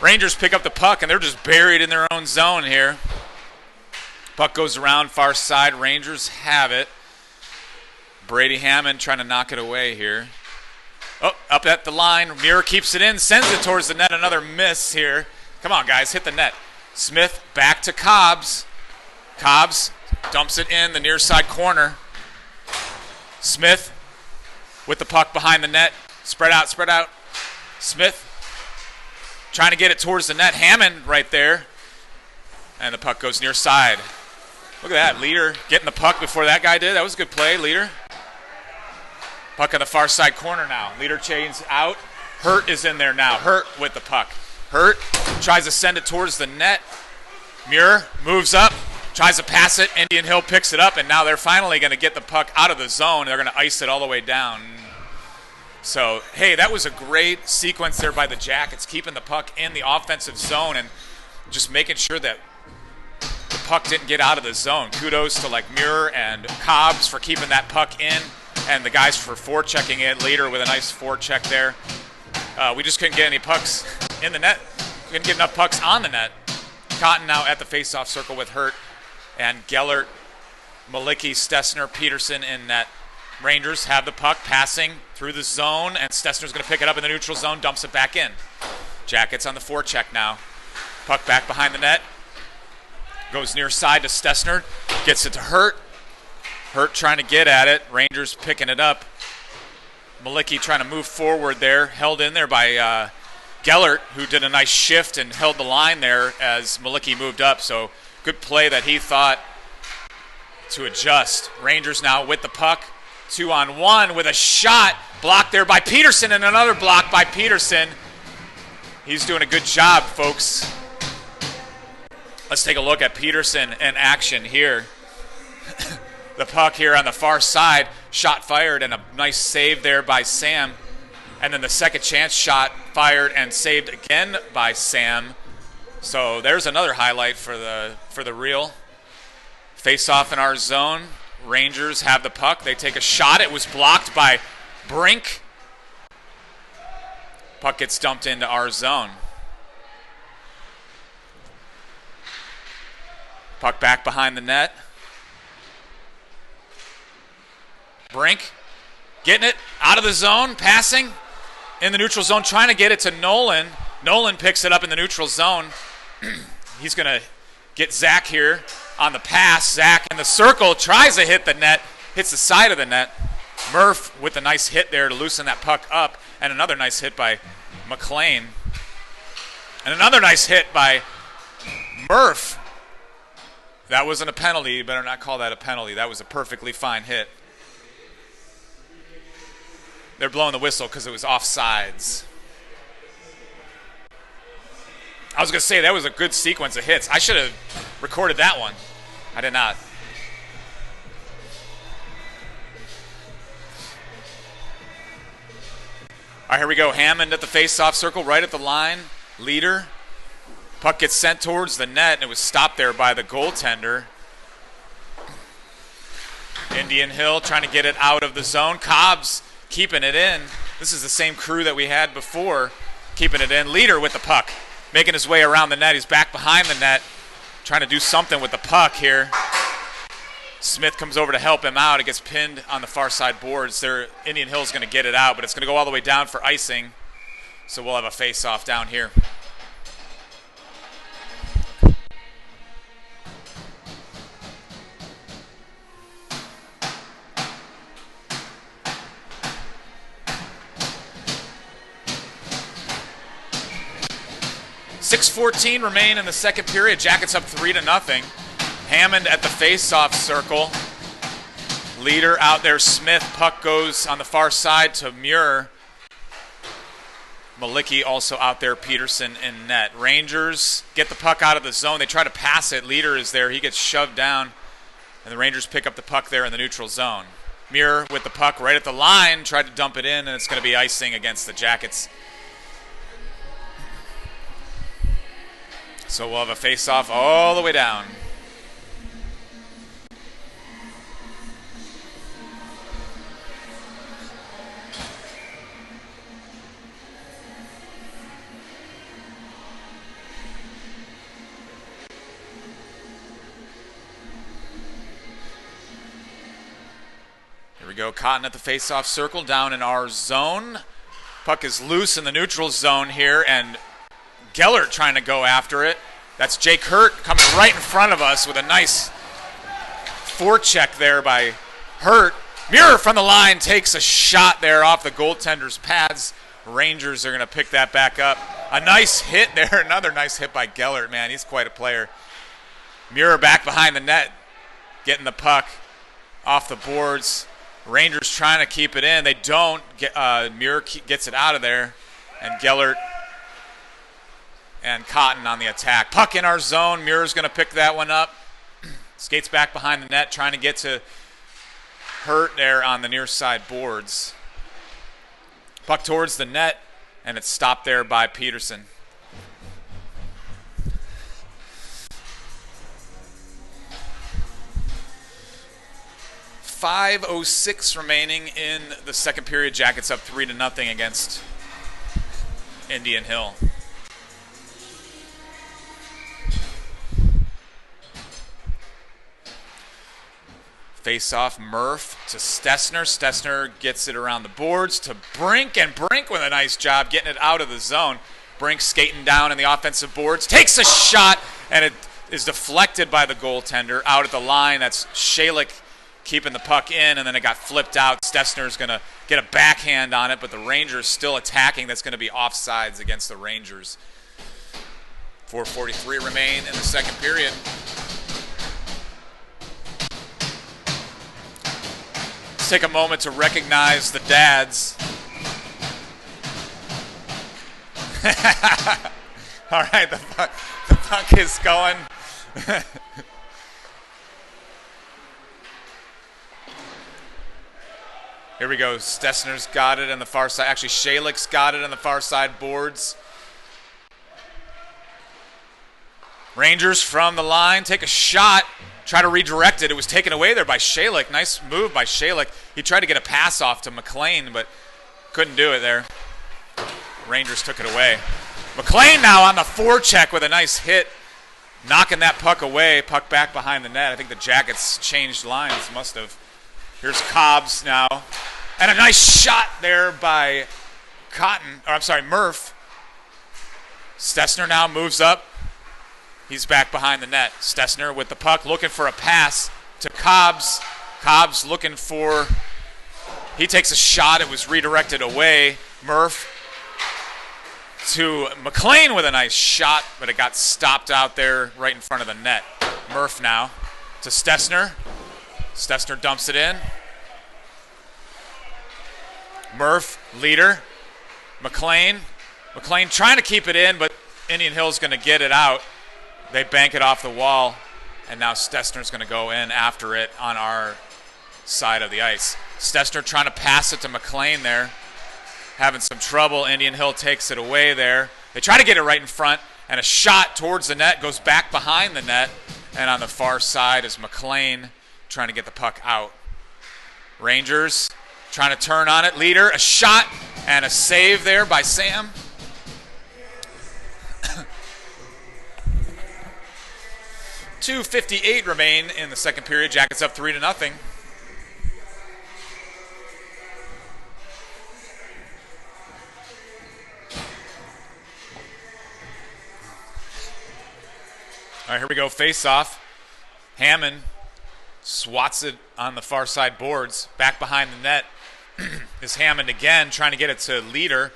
Rangers pick up the puck, and they're just buried in their own zone here. Puck goes around far side. Rangers have it. Brady Hammond trying to knock it away here. Oh, up at the line. Muir keeps it in, sends it towards the net. Another miss here. Come on, guys, hit the net. Smith back to Cobbs. Cobbs dumps it in the near side corner. Smith with the puck behind the net. Spread out, spread out. Smith trying to get it towards the net. Hammond right there. And the puck goes near side. Look at that. Leader getting the puck before that guy did. That was a good play, Leader. Puck on the far side corner now. Leader chains out. Hurt is in there now. Hurt with the puck. Hurt tries to send it towards the net. Muir moves up, tries to pass it. Indian Hill picks it up, and now they're finally going to get the puck out of the zone. They're going to ice it all the way down. So, hey, that was a great sequence there by the Jackets, keeping the puck in the offensive zone and just making sure that the puck didn't get out of the zone. Kudos to like Muir and Cobbs for keeping that puck in, and the guys for forechecking it. Leader with a nice forecheck there. We just couldn't get any pucks in the net. We couldn't get enough pucks on the net. Cotton now at the faceoff circle with Hurt and Gellert, Malicki, Stessner, Peterson in net. Rangers have the puck passing through the zone, and Stessner's going to pick it up in the neutral zone, dumps it back in. Jackets on the forecheck now. Puck back behind the net. Goes near side to Stessner. Gets it to Hurt. Hurt trying to get at it. Rangers picking it up. Malicki trying to move forward there. Held in there by Gellert, who did a nice shift and held the line there as Malicki moved up. So good play that he thought to adjust. Rangers now with the puck. 2-on-1 with a shot. Blocked there by Peterson, and another block by Peterson. He's doing a good job, folks. Let's take a look at Peterson in action here. The puck here on the far side. Shot fired and a nice save there by Sam. And then the second chance shot fired and saved again by Sam. So there's another highlight for the reel. Face off in our zone. Rangers have the puck. They take a shot. It was blocked by Brink. Puck gets dumped into our zone. Puck back behind the net. Brink getting it out of the zone, passing in the neutral zone, trying to get it to Nolan. Nolan picks it up in the neutral zone. He's going to get Zach here on the pass. Zach in the circle, tries to hit the net, hits the side of the net. Murph with a nice hit there to loosen that puck up, and another nice hit by McLean. And another nice hit by Murph. That wasn't a penalty. You better not call that a penalty. That was a perfectly fine hit. They're blowing the whistle because it was offsides. I was going to say that was a good sequence of hits. I should have recorded that one. I did not. All right, here we go. Hammond at the face-off circle, right at the line. Leader. Puck gets sent towards the net, and it was stopped there by the goaltender. Indian Hill trying to get it out of the zone. Cobb's keeping it in. This is the same crew that we had before, keeping it in. Leader with the puck, making his way around the net. He's back behind the net, trying to do something with the puck here. Smith comes over to help him out. It gets pinned on the far side boards. Indian Hill's going to get it out, but it's going to go all the way down for icing. So we'll have a face-off down here. .6:14 remain in the second period. Jackets up 3-0. Hammond at the face-off circle. Leader out there, Smith. Puck goes on the far side to Muir. Malicki also out there, Peterson in net. Rangers get the puck out of the zone. They try to pass it. Leader is there. He gets shoved down, and the Rangers pick up the puck there in the neutral zone. Muir with the puck right at the line, tried to dump it in, and it's going to be icing against the Jackets. So we'll have a face-off all the way down. Here we go, Cotton at the face-off circle, down in our zone. Puck is loose in the neutral zone here, and Gellert trying to go after it. That's Jake Hurt coming right in front of us with a nice forecheck there by Hurt. Muir from the line takes a shot there off the goaltender's pads. Rangers are going to pick that back up. A nice hit there. Another nice hit by Gellert, man. He's quite a player. Muir back behind the net, getting the puck off the boards. Rangers trying to keep it in. They don't. Muir gets it out of there, and Gellert and Cotton on the attack. Puck in our zone. Muir's going to pick that one up. Skates back behind the net, trying to get to Hurt there on the near side boards. Puck towards the net, and it's stopped there by Peterson. .5:06 remaining in the second period. Jackets up 3-0 against Indian Hill. Face-off, Murph to Stessner. Stessner gets it around the boards to Brink, and Brink with a nice job getting it out of the zone. Brink skating down in the offensive boards, takes a shot, and it is deflected by the goaltender out at the line. That's Shalik keeping the puck in, and then it got flipped out. Stessner's going to get a backhand on it, but the Rangers still attacking. That's going to be offsides against the Rangers. 4:43 remain in the second period. Let's take a moment to recognize the dads. All right, the puck is going. Here we go. Stessner's got it on the far side. Actually, Shalik's got it on the far side boards. Rangers from the line take a shot. Try to redirect it. It was taken away there by Shalik. Nice move by Shalik. He tried to get a pass off to McLean, but couldn't do it there. Rangers took it away. McLean now on the forecheck with a nice hit, knocking that puck away. Puck back behind the net. I think the Jackets changed lines. Must have. Here's Cobbs now. And a nice shot there by Murph. Stessner now moves up. He's back behind the net. Stessner with the puck, looking for a pass to Cobbs. Cobbs looking for, he takes a shot. It was redirected away. Murph to McLean with a nice shot, but it got stopped out there right in front of the net. Murph now to Stessner. Stessner dumps it in. Murph, leader. McLean trying to keep it in, but Indian Hill's going to get it out. They bank it off the wall, And now Stessner's going to go in after it on our side of the ice. Stessner trying to pass it to McLean there. Having some trouble. Indian Hill takes it away there. They try to get it right in front, and a shot towards the net goes back behind the net. And on the far side is McLean trying to get the puck out. Rangers trying to turn on it. Leader, a shot and a save there by Sam. .258 remain in the second period. Jackets up 3-0. All right, here we go. Face off. Hammond swats it on the far side boards. Back behind the net is Hammond again, trying to get it to Leader.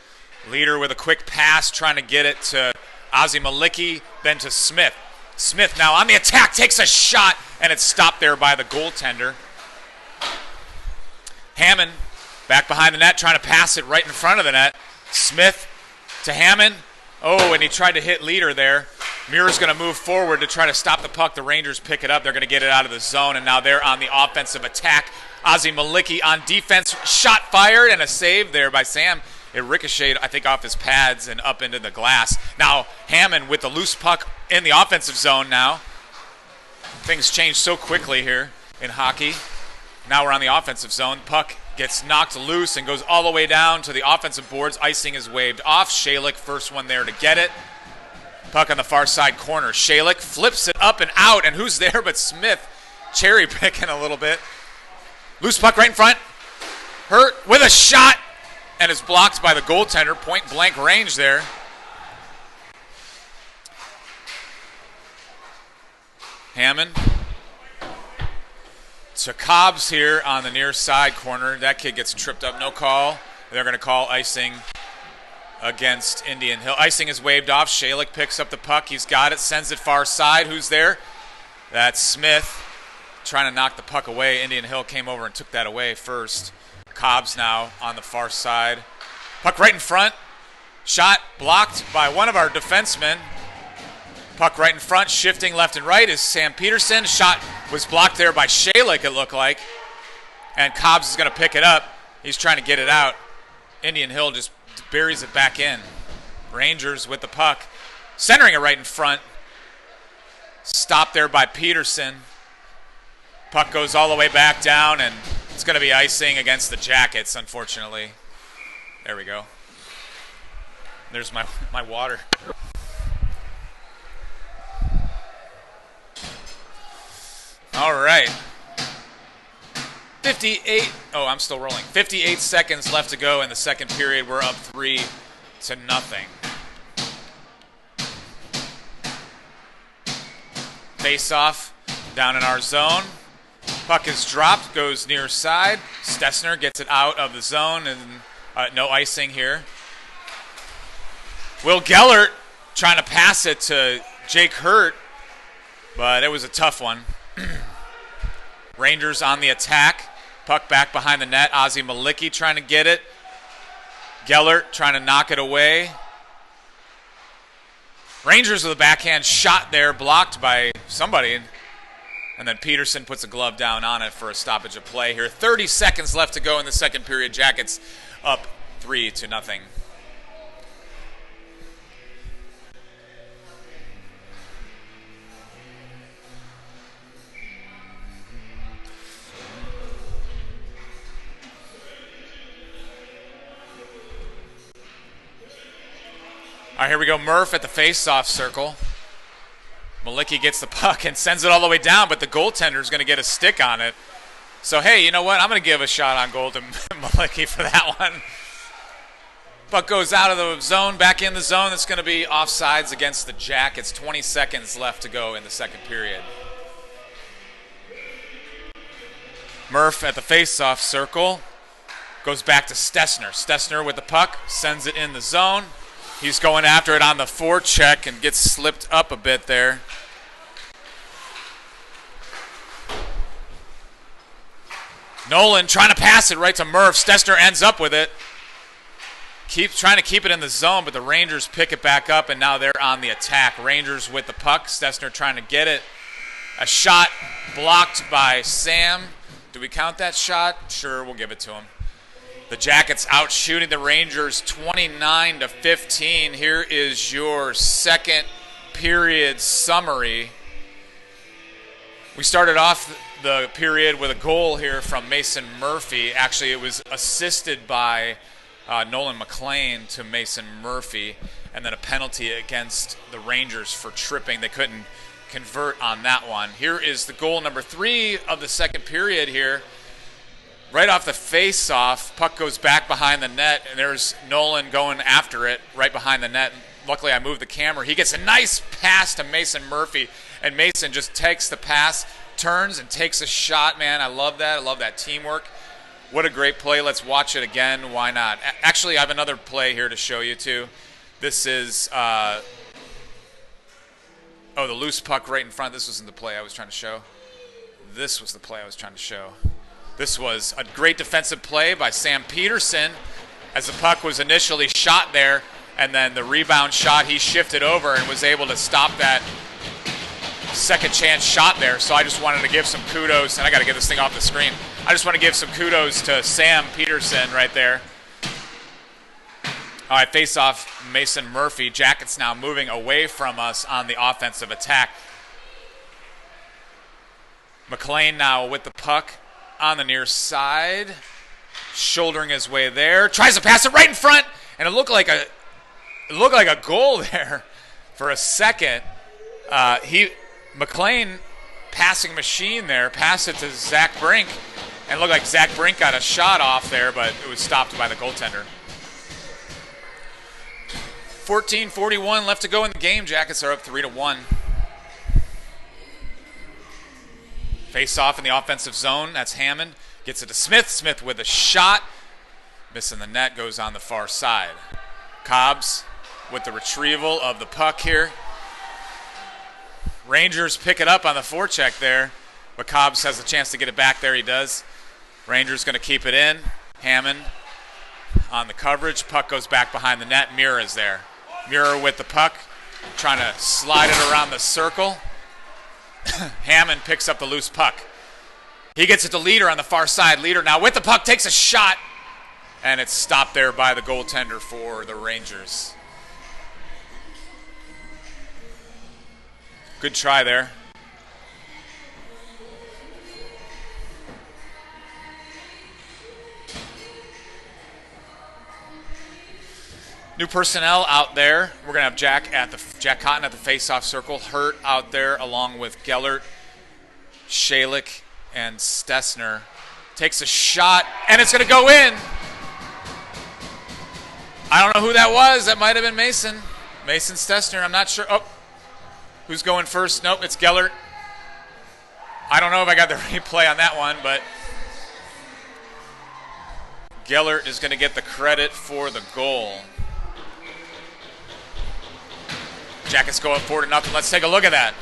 Leader with a quick pass, trying to get it to Ozzie Malicki, then to Smith. Smith now on the attack, takes a shot, and it's stopped there by the goaltender. Hammond back behind the net, trying to pass it right in front of the net. Smith to Hammond. Oh, and he tried to hit Leader there. Muir's going to move forward to try to stop the puck. The Rangers pick it up. They're going to get it out of the zone, and now they're on the offensive attack. Ozzie Malicki on defense. Shot fired, and a save there by Sam. It ricocheted, I think, off his pads and up into the glass. Now Hammond with the loose puck in the offensive zone now. Things change so quickly here in hockey. Now we're on the offensive zone. Puck gets knocked loose and goes all the way down to the offensive boards. Icing is waved off. Shalik, first one there to get it. Puck on the far side corner. Shalik flips it up and out, and who's there but Smith? Cherry picking a little bit. Loose puck right in front. Hurt with a shot, and is blocked by the goaltender. Point blank range there. Hammond to Cobbs here on the near side corner. That kid gets tripped up. No call. They're going to call icing against Indian Hill. Icing is waved off. Shalik picks up the puck. He's got it. Sends it far side. Who's there? That's Smith trying to knock the puck away. Indian Hill came over and took that away first. Cobbs now on the far side. Puck right in front. Shot blocked by one of our defensemen. Puck right in front, shifting left and right is Sam Peterson. Shot was blocked there by Shalik, it looked like. And Cobbs is going to pick it up. He's trying to get it out. Indian Hill just buries it back in. Rangers with the puck. Centering it right in front. Stopped there by Peterson. Puck goes all the way back down, and it's going to be icing against the Jackets, unfortunately. There we go. There's my water. All right. 58. Oh, I'm still rolling. 58 seconds left to go in the second period. We're up 3-0. Face off down in our zone. Puck is dropped, goes near side. Stessner gets it out of the zone, and no icing here. Will Gellert trying to pass it to Jake Hurt, but it was a tough one. Rangers on the attack. Puck back behind the net. Ozzie Malicki trying to get it. Gellert trying to knock it away. Rangers with a backhand shot there, blocked by somebody. And then Peterson puts a glove down on it for a stoppage of play here. 30 seconds left to go in the second period. Jackets up 3-0. All right, here we go. Murph at the face-off circle. Malicki gets the puck and sends it all the way down, but the goaltender is going to get a stick on it. So, hey, you know what? I'm going to give a shot on goal to Malicki for that one. Puck goes out of the zone, back in the zone. It's going to be offsides against the Jackets. 20 seconds left to go in the second period. Murph at the face-off circle. Goes back to Stessner. Stessner with the puck, sends it in the zone. He's going after it on the forecheck and gets slipped up a bit there. Nolan trying to pass it right to Murph. Stessner ends up with it. Keeps trying to keep it in the zone, but the Rangers pick it back up, and now they're on the attack. Rangers with the puck. Stessner trying to get it. A shot blocked by Sam. Do we count that shot? Sure, we'll give it to him. The Jackets out shooting the Rangers 29-15. Here is your second period summary. We started off the period with a goal here from Mason Murphy. Actually, it was assisted by Nolan McLean to Mason Murphy, and then a penalty against the Rangers for tripping. They couldn't convert on that one. Here is the goal number 3 of the second period here. Right off the face-off, puck goes back behind the net, and there's Nolan going after it right behind the net. Luckily, I moved the camera. He gets a nice pass to Mason Murphy, and Mason just takes the pass, turns, and takes a shot, man. I love that. I love that teamwork. What a great play. Let's watch it again. Why not? Actually, I have another play here to show you, too. This is, the loose puck right in front. This wasn't the play I was trying to show. This was the play I was trying to show. This was a great defensive play by Sam Peterson as the puck was initially shot there, and then the rebound shot, he shifted over and was able to stop that second chance shot there. So I just wanted to give some kudos, and I got to get this thing off the screen. I just want to give some kudos to Sam Peterson right there. All right, face off Mason Murphy. Jackets now moving away from us on the offensive attack. McLean now with the puck on the near side, shouldering his way there, tries to pass it right in front, and it looked like a goal there for a second. McLean passing machine there, passed it to Zach Brink, and it looked like Zach Brink got a shot off there, but it was stopped by the goaltender. 14:41 left to go in the game. Jackets are up 3-1. Face off in the offensive zone. That's Hammond. Gets it to Smith. Smith with a shot. Missing the net, goes on the far side. Cobbs with the retrieval of the puck here. Rangers pick it up on the forecheck there, but Cobbs has a chance to get it back there. He does. Rangers going to keep it in. Hammond on the coverage. Puck goes back behind the net. Mira is there. Mira with the puck, trying to slide it around the circle. Hammond picks up the loose puck. He gets it to Leader on the far side. Leader now with the puck takes a shot, and it's stopped there by the goaltender for the Rangers. Good try there. New personnel out there. We're going to have Jack Cotton at the face-off circle. Hurt out there along with Gellert, Shalik, and Stessner. Takes a shot, and it's going to go in. I don't know who that was. That might have been Mason. Mason Stessner. I'm not sure. Oh, who's going first? Nope, it's Gellert. I don't know if I got the replay on that one, but Gellert is going to get the credit for the goal. Jackets go up 4-0. Let's take a look at that.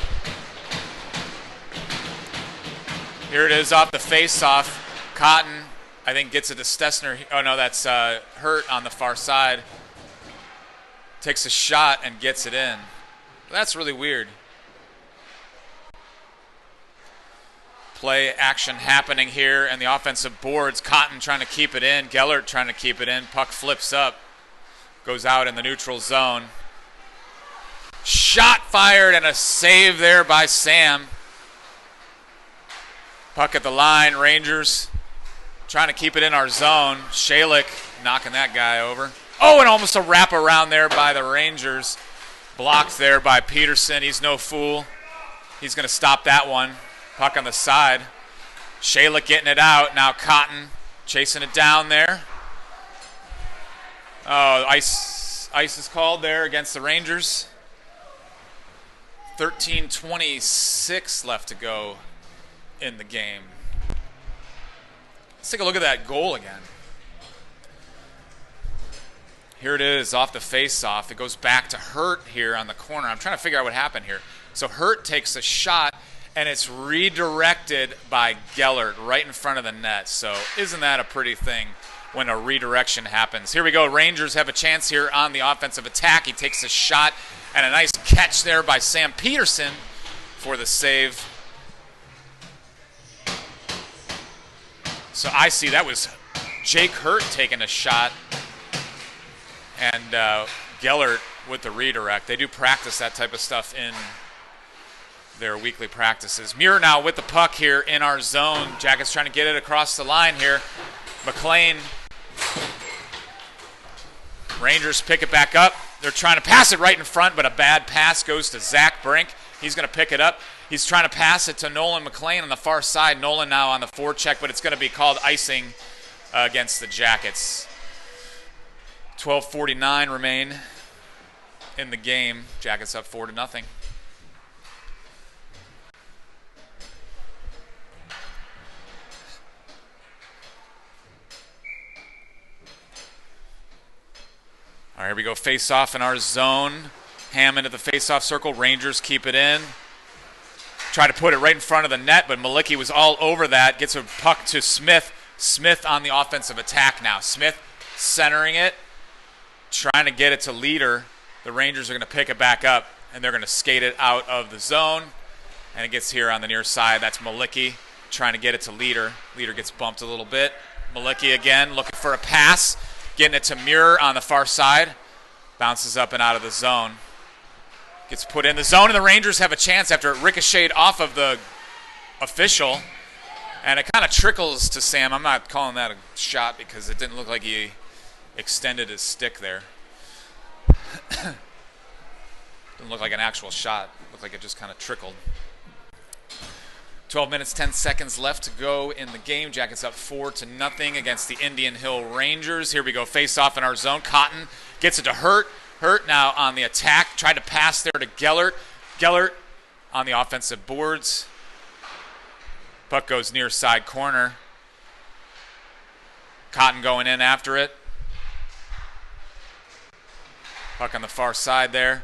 Here it is off the face-off. Cotton, I think, gets it to Stessner. Oh, no, that's Hurt on the far side. Takes a shot and gets it in. That's really weird. Play action happening here, and the offensive boards. Cotton trying to keep it in. Gellert trying to keep it in. Puck flips up. Goes out in the neutral zone. Shot fired and a save there by Sam. Puck at the line. Rangers trying to keep it in our zone. Shalik knocking that guy over. Oh, and almost a wraparound there by the Rangers. Blocked there by Peterson. He's no fool. He's going to stop that one. Puck on the side. Shalik getting it out. Now Cotton chasing it down there. Oh, ice is called there against the Rangers. 13:26 left to go in the game. Let's take a look at that goal again. Here it is off the face-off. It goes back to Hurt here on the corner. I'm trying to figure out what happened here. So Hurt takes a shot, and it's redirected by Gellert right in front of the net. So isn't that a pretty thing when a redirection happens? Here we go. Rangers have a chance here on the offensive attack. He takes a shot, and a nice catch there by Sam Peterson for the save So I see that was Jake Hurt taking a shot, and Gellert with the redirect. They do practice that type of stuff in their weekly practices. Muir now with the puck here in our zone. Jackets trying to get it across the line here. McLean. Rangers pick it back up. They're trying to pass it right in front, but a bad pass goes to Zach Brink. He's going to pick it up. He's trying to pass it to Nolan McLean on the far side. Nolan now on the forecheck, but it's going to be called icing against the Jackets. 12:49 remain in the game. Jackets up 4-0. All right, here we go. Face off in our zone. Hammond at the face-off circle. Rangers keep it in. Try to put it right in front of the net, but Malicki was all over that. Gets a puck to Smith. Smith on the offensive attack now. Smith centering it, trying to get it to Leader. The Rangers are going to pick it back up, and they're going to skate it out of the zone. And it gets here on the near side. That's Malicki trying to get it to Leader. Leader gets bumped a little bit. Malicki again looking for a pass. Getting it to Muir on the far side. Bounces up and out of the zone. Gets put in the zone, and the Rangers have a chance after it ricocheted off of the official. And it kind of trickles to Sam. I'm not calling that a shot because it didn't look like he extended his stick there. Didn't look like an actual shot. Looked like it just kind of trickled. 12 minutes, 10 seconds left to go in the game. Jackets up 4-0 against the Indian Hill Rangers. Here we go, face off in our zone. Cotton gets it to Hurt. Hurt now on the attack. Tried to pass there to Gellert. Gellert on the offensive boards. Puck goes near side corner. Cotton going in after it. Puck on the far side there.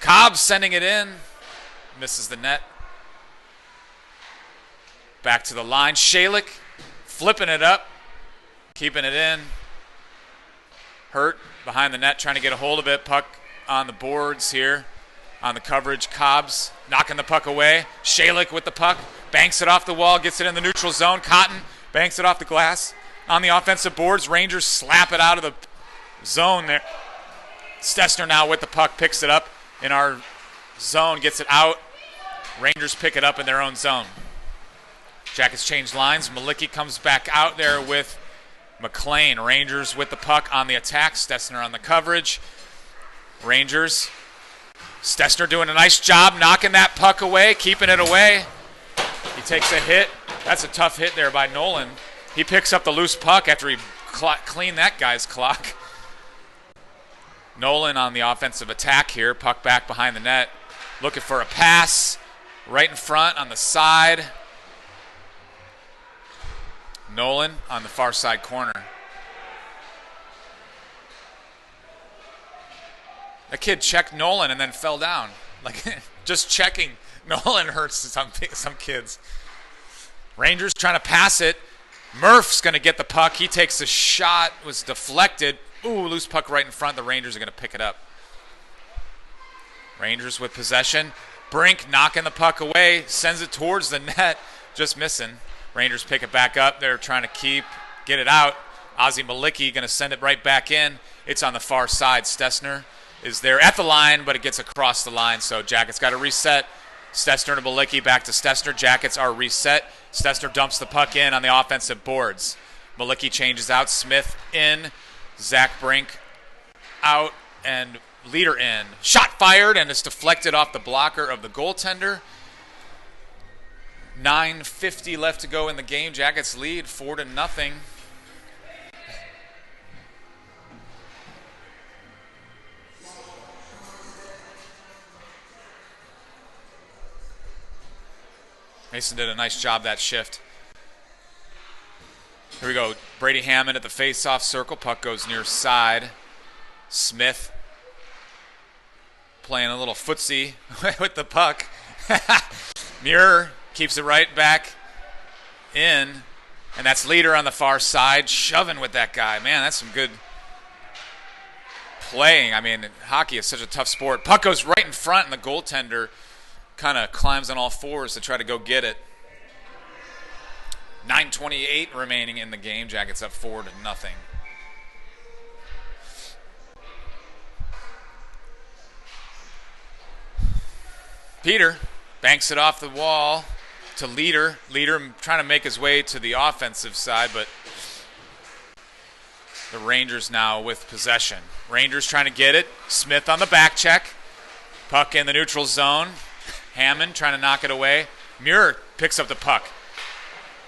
Cobb sending it in. Misses the net. Back to the line. Shalik flipping it up. Keeping it in. Hurt behind the net trying to get a hold of it. Puck on the boards here. On the coverage. Cobb's knocking the puck away. Shalik with the puck. Banks it off the wall. Gets it in the neutral zone. Cotton banks it off the glass. On the offensive boards. Rangers slap it out of the zone there. Stessner now with the puck. Picks it up in our zone. Gets it out. Rangers pick it up in their own zone. Jackets change lines. Malicki comes back out there with McLean. Rangers with the puck on the attack. Stessner on the coverage. Rangers. Stessner doing a nice job knocking that puck away, keeping it away. He takes a hit. That's a tough hit there by Nolan. He picks up the loose puck after he cleaned that guy's clock. Nolan on the offensive attack here. Puck back behind the net. Looking for a pass. Right in front on the side. Nolan on the far side corner. That kid checked Nolan and then fell down. Like, just checking Nolan hurts some kids. Rangers trying to pass it. Murph's going to get the puck. He takes the shot. Was deflected. Ooh, loose puck right in front. The Rangers are going to pick it up. Rangers with possession. Brink knocking the puck away. Sends it towards the net. Just missing. Rangers pick it back up. They're trying to get it out. Ozzie Malicki going to send it right back in. It's on the far side. Stessner is there at the line, but it gets across the line, so Jackets got to reset. Stessner to Malicki, back to Stessner. Jackets are reset. Stessner dumps the puck in on the offensive boards. Malicki changes out. Smith in. Zach Brink out and Leader in. Shot fired, and it's deflected off the blocker of the goaltender. 9:50 left to go in the game. Jackets lead 4-0. Mason did a nice job that shift. Here we go. Brady Hammond at the face-off circle. Puck goes near side. Smith playing a little footsie with the puck. Muir keeps it right back in. And that's Leader on the far side, shoving with that guy. Man, that's some good playing. I mean, hockey is such a tough sport. Puck goes right in front, and the goaltender kind of climbs on all fours to try to go get it. 9:28 remaining in the game. Jackets up 4-0. Peter banks it off the wall to Leader. Leader trying to make his way to the offensive side, but the Rangers now with possession. Rangers trying to get it. Smith on the back check. Puck in the neutral zone. Hammond trying to knock it away. Muir picks up the puck.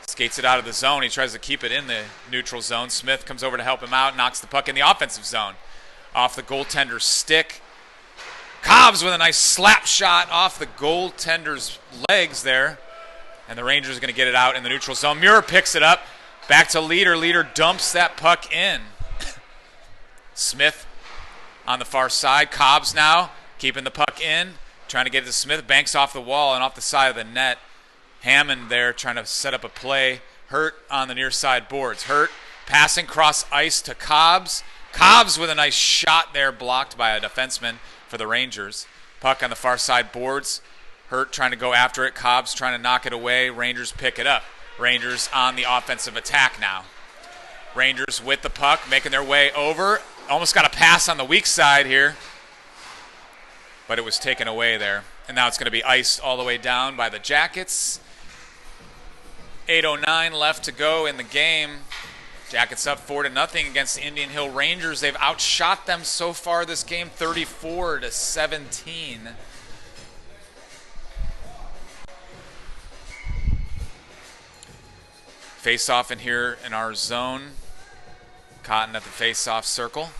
Skates it out of the zone. He tries to keep it in the neutral zone. Smith comes over to help him out. Knocks the puck in the offensive zone. Off the goaltender's stick. Cobbs with a nice slap shot off the goaltender's legs there. And the Rangers are going to get it out in the neutral zone. Muir picks it up. Back to Leader. Leader dumps that puck in. Smith on the far side. Cobbs now keeping the puck in. Trying to get it to Smith. Banks off the wall and off the side of the net. Hammond there trying to set up a play. Hurt on the near side boards. Hurt passing cross ice to Cobbs. Cobbs with a nice shot there blocked by a defenseman for the Rangers. Puck on the far side boards. Hurt trying to go after it. Cobbs trying to knock it away. Rangers pick it up. Rangers on the offensive attack now. Rangers with the puck, making their way over. Almost got a pass on the weak side here, but it was taken away there. And now it's going to be iced all the way down by the Jackets. 8:09 left to go in the game. Jackets up 4-0 against the Indian Hill Rangers. They've outshot them so far this game, 34-17. Face-off in here in our zone. Cotton at the face-off circle.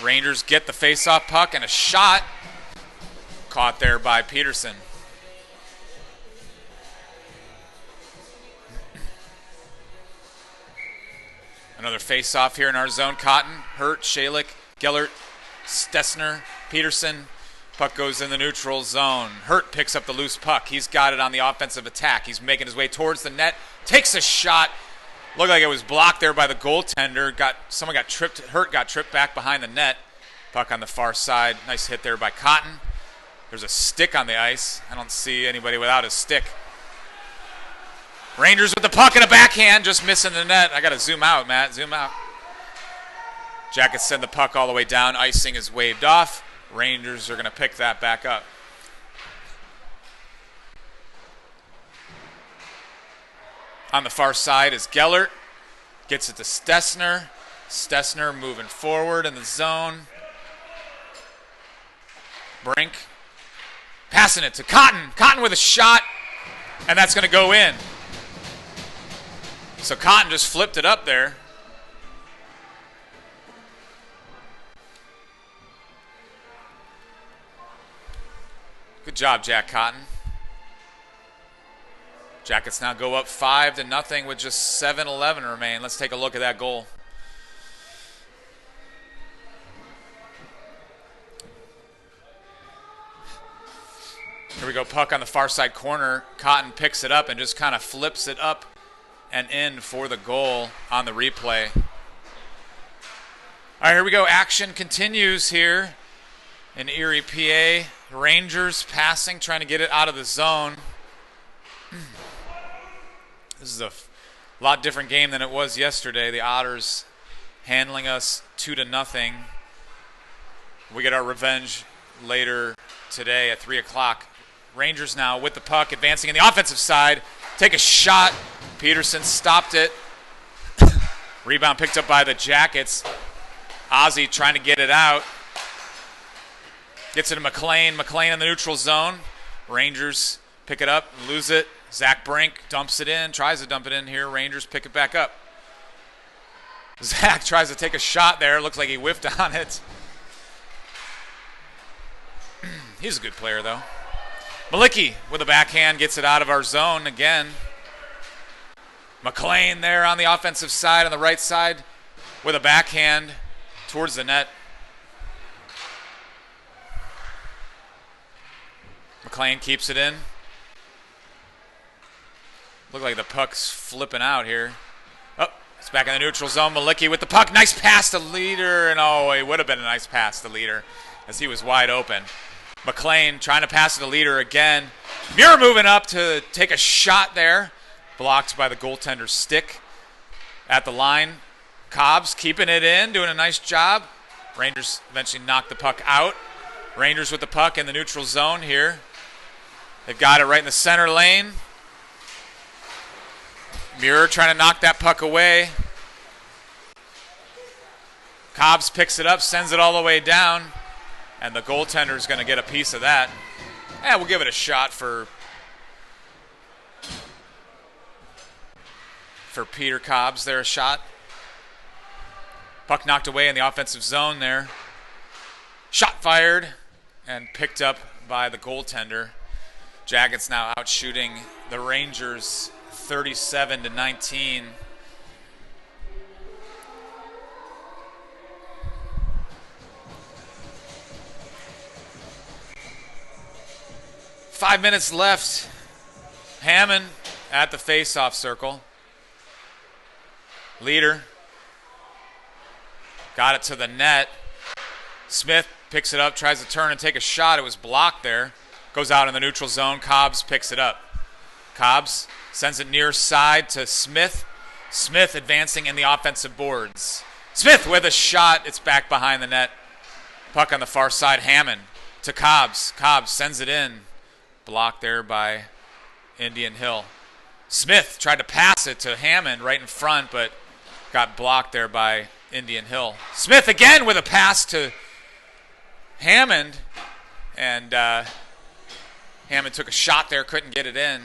Rangers get the face-off puck and a shot. Caught there by Peterson. Another face-off here in our zone. Cotton, Hurt, Shalick, Gellert, Stessner, Peterson. Puck goes in the neutral zone. Hurt picks up the loose puck. He's got it on the offensive attack. He's making his way towards the net. Takes a shot. Looked like it was blocked there by the goaltender. Someone got tripped. Hurt got tripped back behind the net. Puck on the far side. Nice hit there by Cotton. There's a stick on the ice. I don't see anybody without a stick. Rangers with the puck and a backhand, just missing the net. I got to zoom out, Matt. Zoom out. Jackets send the puck all the way down. Icing is waved off. Rangers are going to pick that back up. On the far side is Gellert. Gets it to Stessner. Stessner moving forward in the zone. Brink. Passing it to Cotton. Cotton with a shot. And that's going to go in. So Cotton just flipped it up there. Good job, Jack Cotton. Jackets now go up 5-0 with just 7:11 remain. Let's take a look at that goal. Here we go, puck on the far side corner. Cotton picks it up and just kind of flips it up and in for the goal on the replay. All right, here we go. Action continues here in Erie, PA. Rangers passing, trying to get it out of the zone. This is a lot different game than it was yesterday. The Otters handling us 2-0. We get our revenge later today at 3 o'clock. Rangers now with the puck, advancing in the offensive side. Take a shot. Peterson stopped it. Rebound picked up by the Jackets. Ozzie trying to get it out. Gets it to McLean. McLean in the neutral zone. Rangers pick it up, lose it. Zach Brink dumps it in, tries to dump it in here. Rangers pick it back up. Zach tries to take a shot there. Looks like he whiffed on it. He's a good player, though. Malicki with a backhand gets it out of our zone again. McLean there on the offensive side, on the right side, with a backhand towards the net. McLean keeps it in. Look like the puck's flipping out here. Oh, it's back in the neutral zone. Malicki with the puck. Nice pass to Leader. And oh, it would have been a nice pass to Leader as he was wide open. McLean trying to pass it to Leader again. Muir moving up to take a shot there. blocked by the goaltender's stick at the line. Cobbs keeping it in, doing a nice job. Rangers eventually knock the puck out. Rangers with the puck in the neutral zone here. They've got it right in the center lane. Muir trying to knock that puck away. Cobbs picks it up, sends it all the way down, and the goaltender's going to get a piece of that. Yeah, we'll give it a shot for Peter Cobbs there, a shot. Puck knocked away in the offensive zone there. Shot fired and picked up by the goaltender. Jackets now out shooting the Rangers 37-19. Five minutes left. Hammond at the face-off circle. Leader got it to the net. Smith picks it up, tries to turn and take a shot. It was blocked there. Goes out in the neutral zone. Cobbs picks it up. Cobbs sends it near side to Smith. Smith advancing in the offensive boards. Smith with a shot. It's back behind the net. Puck on the far side. Hammond to Cobbs. Cobbs sends it in. Blocked there by Indian Hill. Smith tried to pass it to Hammond right in front, but got blocked there by Indian Hill. Smith again with a pass to Hammond, and Hammond took a shot there, couldn't get it in.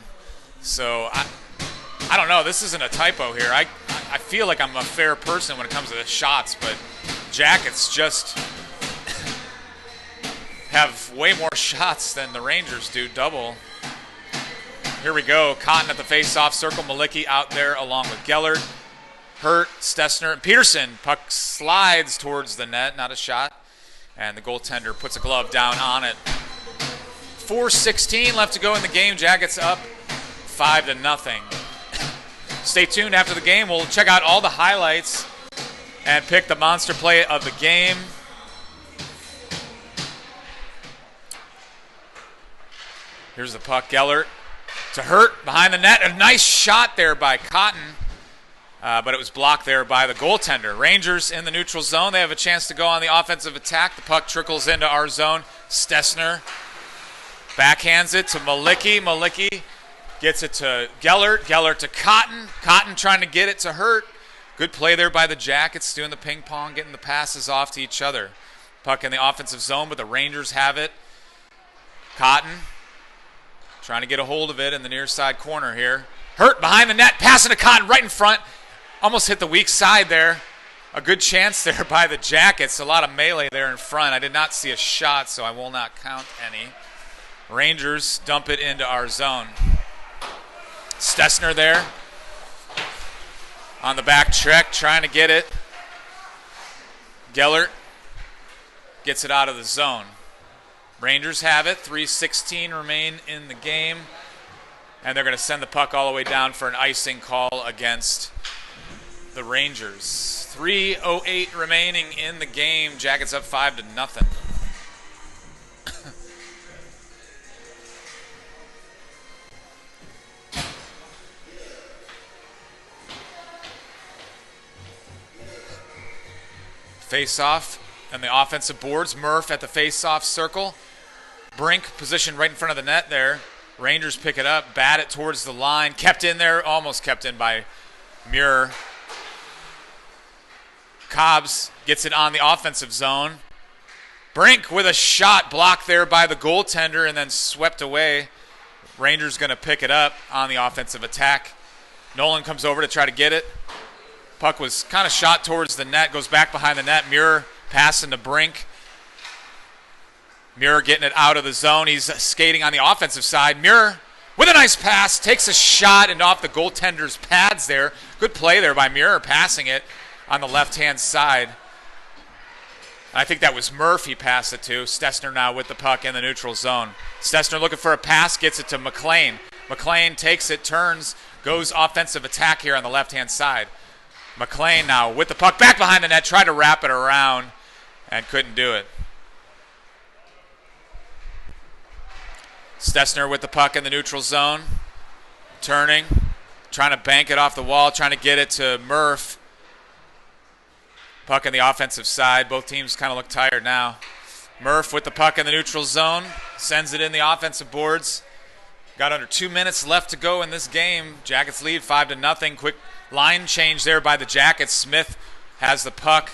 So I don't know. This isn't a typo here. I feel like I'm a fair person when it comes to the shots, but Jackets just have way more shots than the Rangers do, double. Here we go. Cotton at the face-off circle. Malicki out there along with Gellert. Hurt, Stessner, and Peterson. Puck slides towards the net, not a shot. And the goaltender puts a glove down on it. 4:16 left to go in the game. Jackets up 5-0. Stay tuned after the game. We'll check out all the highlights and pick the monster play of the game. Here's the puck. Gellert to Hurt behind the net. A nice shot there by Cotton, but it was blocked there by the goaltender. Rangers in the neutral zone. They have a chance to go on the offensive attack. The puck trickles into our zone. Stessner backhands it to Malicki. Malicki gets it to Gellert. Gellert to Cotton. Cotton trying to get it to Hurt. Good play there by the Jackets, doing the ping pong, getting the passes off to each other. Puck in the offensive zone, but the Rangers have it. Cotton trying to get a hold of it in the near side corner here. Hurt behind the net, passing to Cotton right in front. Almost hit the weak side there. A good chance there by the Jackets. A lot of melee there in front. I did not see a shot, so I will not count any. Rangers dump it into our zone. Stessner there on the back check, trying to get it. Gellert gets it out of the zone. Rangers have it. 3:16 remain in the game. And they're going to send the puck all the way down for an icing call against the Rangers. 3:08 remaining in the game. Jackets up 5-0. Face-off and the offensive boards. Murph at the face-off circle. Brink positioned right in front of the net there. Rangers pick it up, bat it towards the line. Kept in there, almost kept in by Muir. Cobbs gets it on the offensive zone. Brink with a shot blocked there by the goaltender and then swept away. Rangers going to pick it up on the offensive attack. Nolan comes over to try to get it. Puck was kind of shot towards the net, goes back behind the net. Muir passing to Brink. Muir getting it out of the zone. He's skating on the offensive side. Muir with a nice pass, takes a shot and off the goaltender's pads there. Good play there by Muir, passing it on the left-hand side. I think that was Murphy passed it to. Stessner now with the puck in the neutral zone. Stessner looking for a pass, gets it to McLean. McLean takes it, turns, goes offensive attack here on the left-hand side. McLean now with the puck back behind the net, tried to wrap it around and couldn't do it. Stessner with the puck in the neutral zone. Turning, trying to bank it off the wall, trying to get it to Murph. Puck on the offensive side. Both teams kind of look tired now. Murph with the puck in the neutral zone. Sends it in the offensive boards. Got under 2 minutes left to go in this game. Jackets lead 5-0. Quick line change there by the Jackets. Smith has the puck.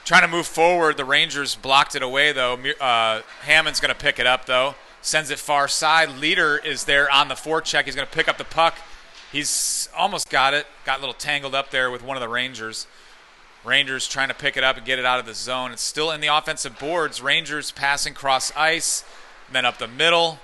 Trying to move forward. The Rangers blocked it away, though. Hammond's going to pick it up, though. Sends it far side. Leader is there on the forecheck. He's going to pick up the puck. He's almost got it. Got a little tangled up there with one of the Rangers. Rangers trying to pick it up and get it out of the zone. It's still in the offensive boards. Rangers passing cross ice, then up the middle.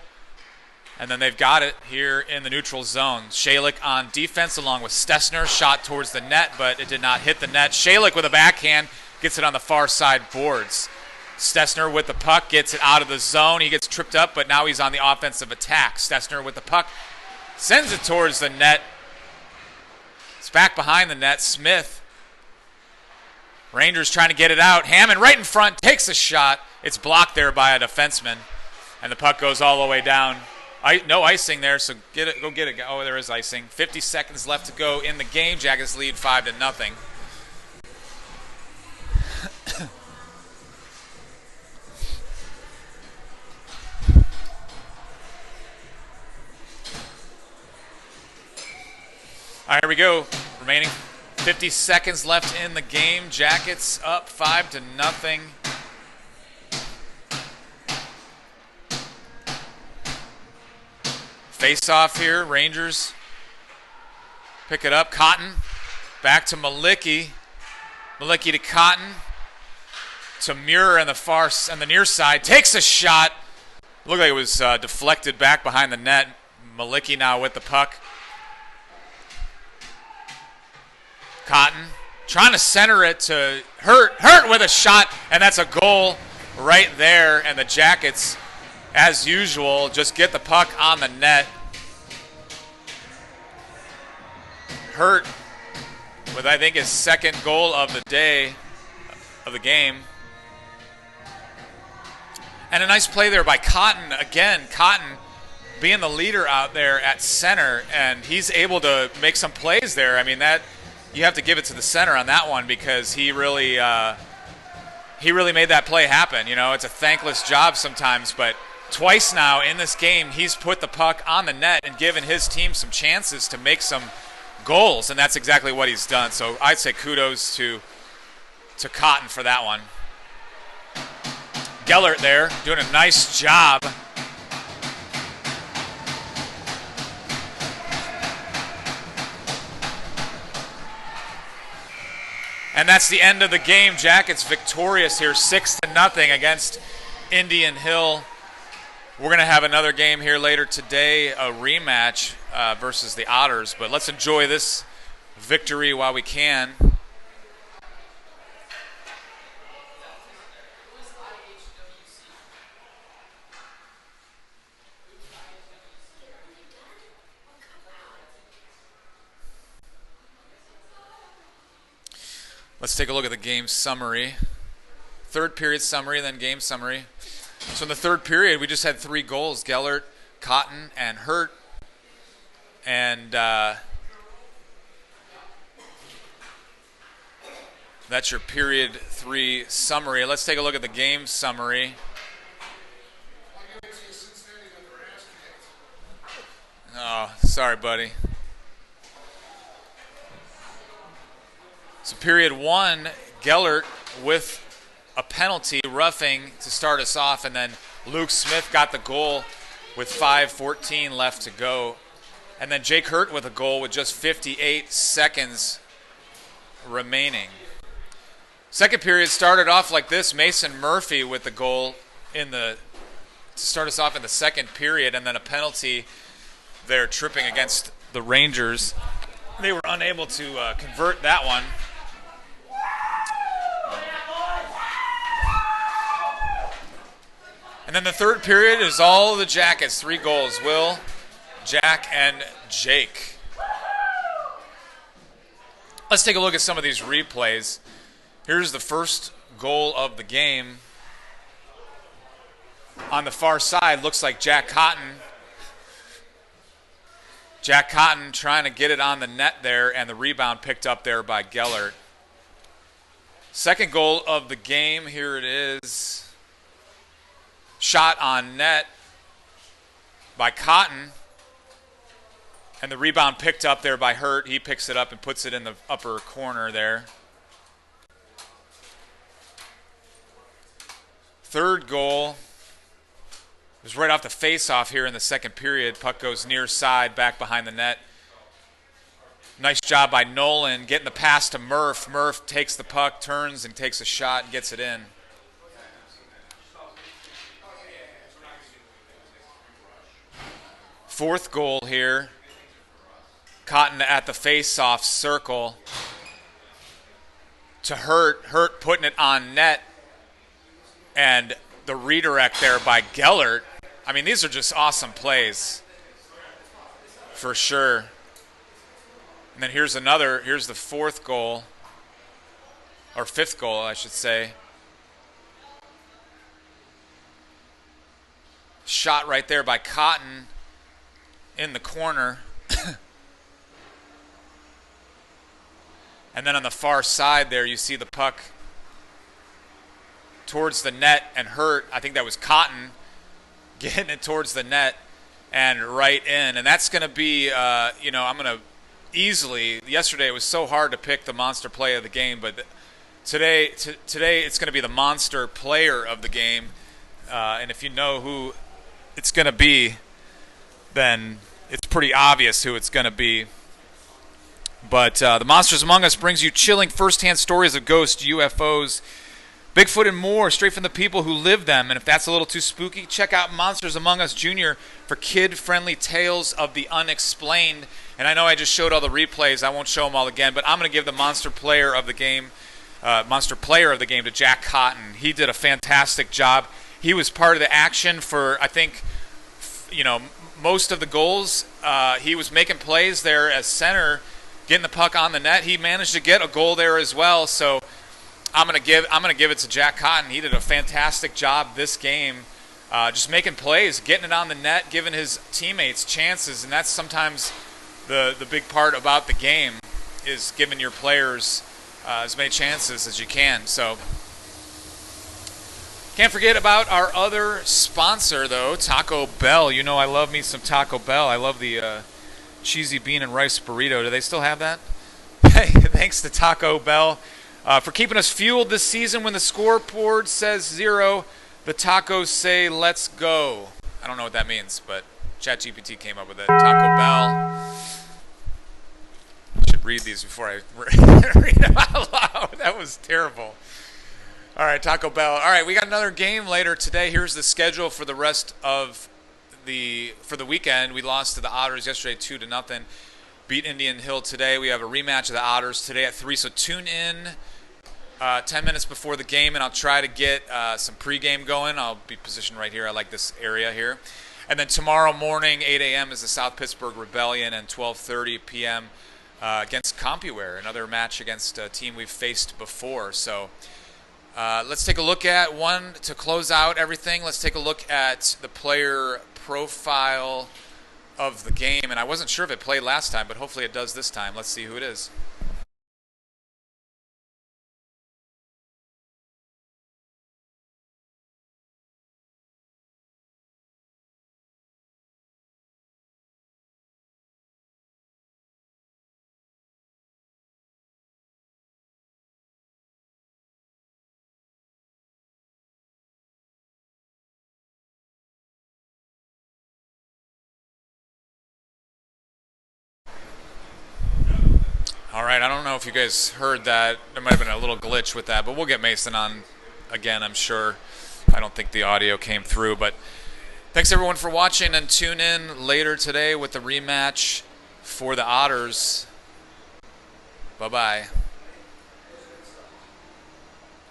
And then they've got it here in the neutral zone. Shalik on defense along with Stessner. Shot towards the net, but it did not hit the net. Shalik with a backhand gets it on the far side boards. Stessner with the puck gets it out of the zone. He gets tripped up, but now he's on the offensive attack. Stessner with the puck sends it towards the net. It's back behind the net. Smith. Rangers trying to get it out. Hammond right in front takes a shot. It's blocked there by a defenseman, and the puck goes all the way down. No icing there, so go get it. Oh, there is icing. 50 seconds left to go in the game. Jackets lead 5-0. All right, here we go. Remaining 50 seconds left in the game. Jackets up 5-0. Face off here. Rangers pick it up. Cotton back to Malicki. Malicki to Cotton. To Muir on the near side. Takes a shot. Looked like it was deflected back behind the net. Malicki now with the puck. Cotton trying to center it to Hurt. Hurt with a shot, and that's a goal right there. And the Jackets, as usual, just get the puck on the net. Hurt with, I think, his second goal of the day, of the game. And a nice play there by Cotton. Again, Cotton being the leader out there at center, and he's able to make some plays there. I mean, that you have to give it to the center on that one, because he really made that play happen. You know, it's a thankless job sometimes, but twice now in this game, he's put the puck on the net and given his team some chances to make some goals, and that's exactly what he's done. So I'd say kudos to Cotton for that one. Gellert there doing a nice job. And that's the end of the game. Jackets victorious here, 6-0 against Indian Hill. We're going to have another game here later today, a rematch versus the Otters. But let's enjoy this victory while we can. Let's take a look at the game summary. Third period summary, then game summary. So in the third period, we just had 3 goals. Gellert, Cotton, and Hurt. And that's your period 3 summary. Let's take a look at the game summary. Oh, sorry, buddy. So period 1, Gellert with a penalty, roughing to start us off, and then Luke Smith got the goal with 5:14 left to go. And then Jake Hurt with a goal with just 58 seconds remaining. Second period started off like this. Mason Murphy with the goal to start us off in the second period, and then a penalty there tripping against the Rangers. They were unable to convert that one. And then the third period is all the Jackets, 3 goals. Will, Jack, and Jake. Let's take a look at some of these replays. Here's the first goal of the game. On the far side, looks like Jack Cotton Jack Cotton trying to get it on the net there, and the rebound picked up there by Gellert. Second goal of the game, here it is. Shot on net by Cotton, and the rebound picked up there by Hurt. He picks it up and puts it in the upper corner there. Third goal was right off the face-off here in the second period. Puck goes near side, back behind the net. Nice job by Nolan getting the pass to Murph. Murph takes the puck, turns, and takes a shot and gets it in. Fourth goal here. Cotton at the face-off circle to Hurt. Hurt putting it on net. And the redirect there by Gellert. I mean, these are just awesome plays for sure. And then here's the fourth goal, or fifth goal, I should say. Shot right there by Cotton in the corner. And then on the far side there, you see the puck towards the net and Hurt. I think that was Cotton getting it towards the net and right in. And that's going to be, I'm going to easily, yesterday it was so hard to pick the monster play of the game, but today it's going to be the monster player of the game. And if you know who it's going to be, then it's pretty obvious who it's going to be. But the Monsters Among Us brings you chilling first-hand stories of ghosts, UFOs, Bigfoot, and more, straight from the people who live them. And if that's a little too spooky, check out Monsters Among Us Jr. for kid-friendly tales of the unexplained. And I know I just showed all the replays. I won't show them all again, but I'm going to give the monster player of the game to Jack Cotton. He did a fantastic job. He was part of the action for, I think, most of the goals. He was making plays there as center, getting the puck on the net. He managed to get a goal there as well. So I'm gonna give it to Jack Cotton. He did a fantastic job this game, just making plays, getting it on the net, giving his teammates chances, and that's sometimes the big part about the game, is giving your players as many chances as you can. So can't forget about our other sponsor, though, Taco Bell. You know I love me some Taco Bell. I love the cheesy bean and rice burrito. Do they still have that? Hey, thanks to Taco Bell for keeping us fueled this season. When the scoreboard says 0, the tacos say let's go. I don't know what that means, but ChatGPT came up with it. Taco Bell. I should read these before I read them out loud. That was terrible. All right, Taco Bell. All right, we got another game later today. Here's the schedule for the rest of the weekend. We lost to the Otters yesterday 2-0. Beat Indian Hill today. We have a rematch of the Otters today at 3. So tune in 10 minutes before the game, and I'll try to get some pregame going. I'll be positioned right here. I like this area here. And then tomorrow morning, 8 a.m. is the South Pittsburgh Rebellion, and 12:30 p.m. Against CompuWare, another match against a team we've faced before. So let's take a look at one to close out everything. Let's take a look at the player profile of the game. And I wasn't sure if it played last time, but hopefully it does this time. Let's see who it is. All right, I don't know if you guys heard that. There might have been a little glitch with that, but we'll get Mason on again, I'm sure. I don't think the audio came through, but thanks everyone for watching, and tune in later today with the rematch for the Otters. Bye-bye.